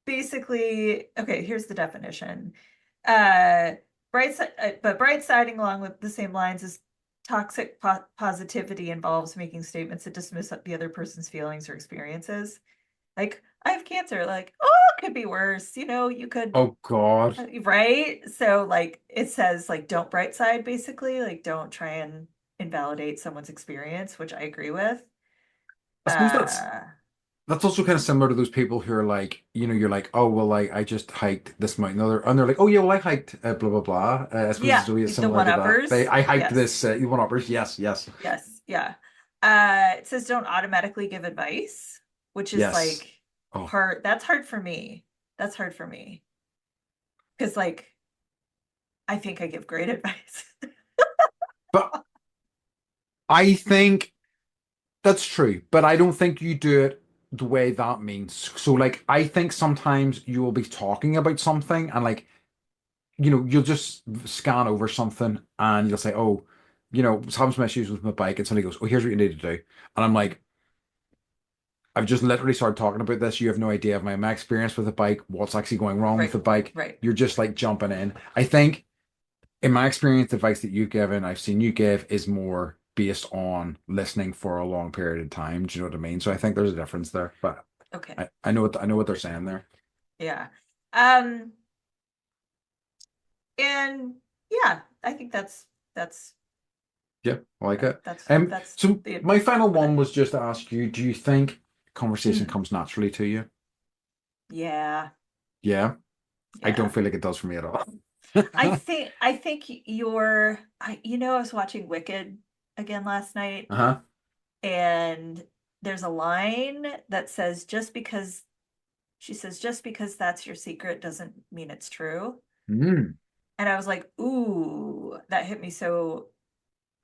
basically, okay, here's the definition. Uh, but bright siding along with the same lines as toxic positivity involves making statements that dismiss the other person's feelings or experiences. Like, I have cancer, like, oh, it could be worse. You could, oh God. right? So, like, it says, like, don't bright side, basically. Like, don't try and invalidate someone's experience, which I agree with. I suppose Uh, that's also kind of similar to those people who are like, you know, you're like, oh well, like I just hiked this mountain, and they're like, oh yeah, well I hiked blah blah blah. I suppose it's yeah, really the similar to that. one-uppers. I hiked Yes. this one uppers. Yes, yes, Yes, yeah. It says don't automatically give advice, which is yes. like Oh, hard. That's hard for me. That's hard for me. Because like I think I give great advice. but I think that's true, but I don't think you do it the way that means. So like, I think sometimes you will be talking about something and like, you know, you'll just scan over something and you'll say, oh, you know, I was having some issues with my bike, and somebody goes, oh, here's what you need to do, and I'm like. I've just literally started talking about this. You have no idea of my experience with the bike, what's actually going wrong with Right, the bike. right. You're just like jumping in. I think, in my experience, the advice that you've given, I've seen you give, is more based on listening for a long period of time. Do you know what I mean? So I think there's a difference there. But Okay. I know what they're saying there. Yeah. Um, and yeah, I think that's Yeah, I like it. that's So the my final what one was just to ask you, do you think conversation mm, comes naturally to you? yeah, Yeah, I don't yeah. feel like it does for me at all. I think I was watching Wicked again last night. Uh-huh. And there's a line that says, just because that's your secret doesn't mean it's true. Mm, And I was like, ooh, that hit me so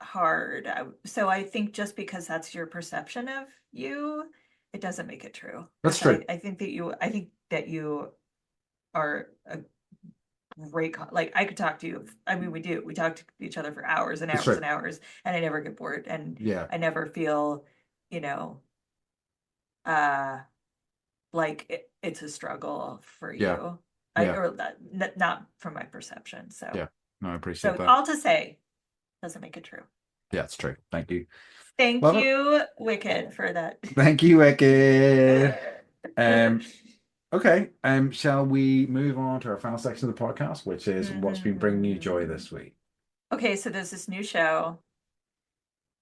hard. So I think just because that's your perception of you, it doesn't make it true. that's Because true. I think that you are a great, like I could talk to you. I mean, we talk to each other for hours and That's hours true. and hours, and I never get bored. And Yeah. I never feel, you know, uh like it's a struggle for Yeah, you. I yeah, or that not from my perception. yeah. So No, I appreciate so that. all to say doesn't make it true. Yeah, it's true. Thank you. Thank Love it. you, Wicked, for that. Thank you, Wicked. Um, okay. Shall we move on to our final section of the podcast, which is what's been bringing you joy Mhm. this week? Okay, so there's this new show,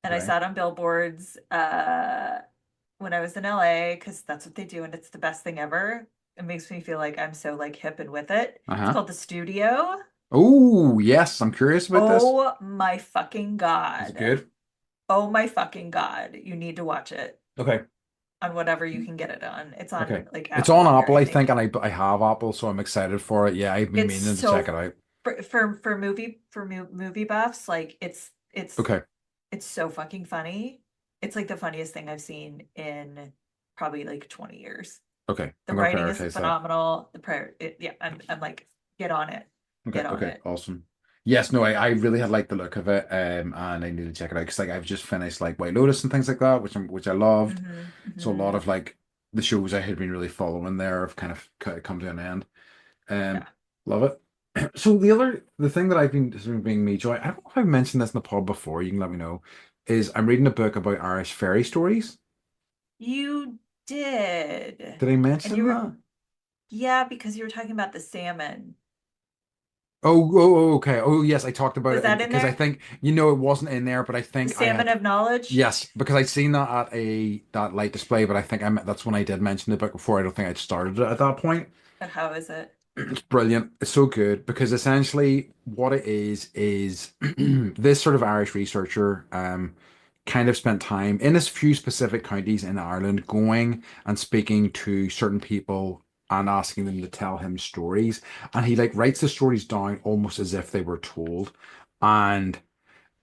and I Okay. saw it on billboards when I was in LA because that's what they do, and it's the best thing ever. It makes me feel like I'm so like hip and with it. It's Uh-huh. called The Studio. Oh, yes. I'm curious about this. Oh my fucking Is it God. good? Oh my fucking God. You need to watch it Okay. on whatever you can get it on. It's Okay. on like It's Apple on here, Apple, I I think, think. and I have Apple, so I'm excited for it. Yeah, I've been It's meaning to check it so out. for movie buffs, like Okay. it's so fucking funny. It's like the funniest thing I've seen in probably like 20 years. Okay. The I'm gonna writing is prioritize that. phenomenal. The prayer, yeah, I'm like, get on it. Okay, Get on okay, it. awesome. Yes, no, I really had liked the look of it, and I need to check it out because like I've just finished like White Lotus and things like that, which I loved. So a lot Hmm. of like the shows I had been really following there have kind of come to an end. Um, Yeah. love it. So the thing that I've been has been bringing me joy, I don't know if I've mentioned this in the pod before, you can let me know, is I'm reading a book about Irish fairy stories. You did. Did I And mention you were, that? yeah, because you were talking about the salmon. Okay. Oh, yes, I talked about Was it that in because I there? think it wasn't in there, but I The think I salmon had of knowledge? yes because I'd seen that at a that light display, but I think that's when I did mention the book before. I don't think I'd started it at that point. But how is it? It's brilliant. It's so good because essentially what it is this sort of Irish researcher kind of spent time in a few specific counties in Ireland going and speaking to certain people and asking them to tell him stories. And he like writes the stories down almost as if they were told. And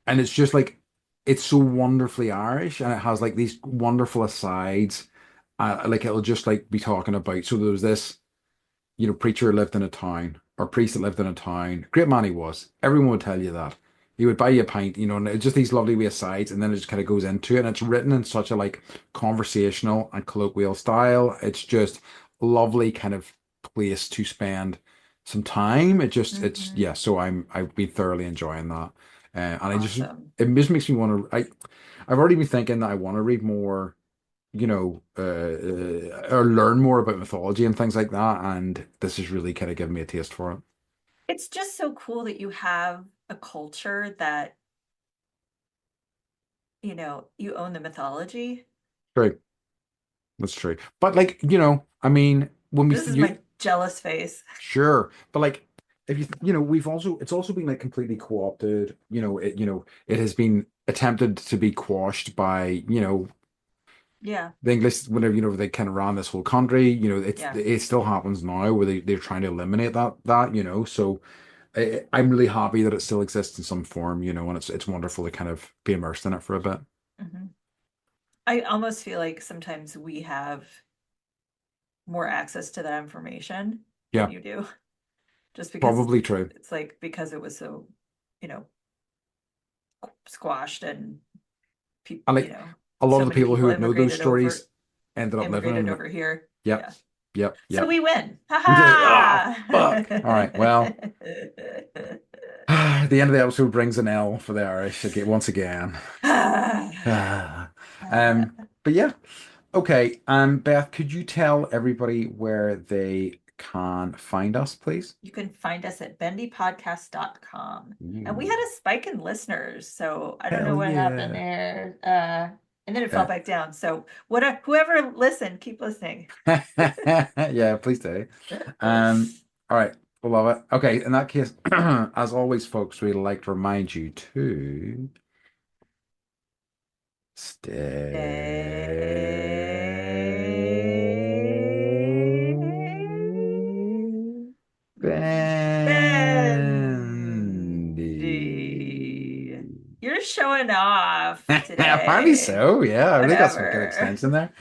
it's just like it's so wonderfully Irish and it has like these wonderful asides. Like it'll just like be talking about so there was this preacher lived in a town or priest that lived in a town. Great man he was. Everyone would tell you that. He would buy you a pint, and it's just these lovely wee asides, and then it just kind of goes into it. And it's written in such a like conversational and colloquial style. It's just lovely kind of place to spend some time. It's Hmm. yeah. So I've been thoroughly enjoying that, and Awesome. it just makes me want to. I've already been thinking that I want to read more or learn more about mythology and things like that. And this has really kind of given me a taste for it. It's just so cool that you have a culture that, you own the mythology. True. That's true. But like, I mean, when we, This is my jealous face. sure, but like, if it's also been like completely co-opted, it has been attempted to be quashed by, Yeah, the English, whenever, they kind of ran this whole country, yeah. it still happens now where they're trying to eliminate so I'm really happy that it still exists in some form, and it's wonderful to kind of be immersed in it for a bit. Hmm. I almost feel like sometimes we have more access to that information than Yeah, you do, just because probably true. it's like because it was so, you know, squashed and people, And like a lot so of the many people who people would know those stories ended up living in immigrated them. over here. Yep, Yeah. yep, So yep. we win. Ha We did it. Oh, ha. fuck. All right. Well, the end of the episode brings an L for the Irish again, once again. But yeah. Okay. Beth, could you tell everybody where they can find us, please? You can find us at bendypodcast.com. And we Ooh, had a spike in listeners, so I don't know hell what happened yeah. there. And then it fell Yeah. back down. So whoever listened, keep listening. Yeah, please do. All right, we love it. Okay, in that case, as always, folks, we'd like to remind you to stay Bendy. bendy. You're showing off Apparently today. so, yeah. I really got some good Whatever. extension there.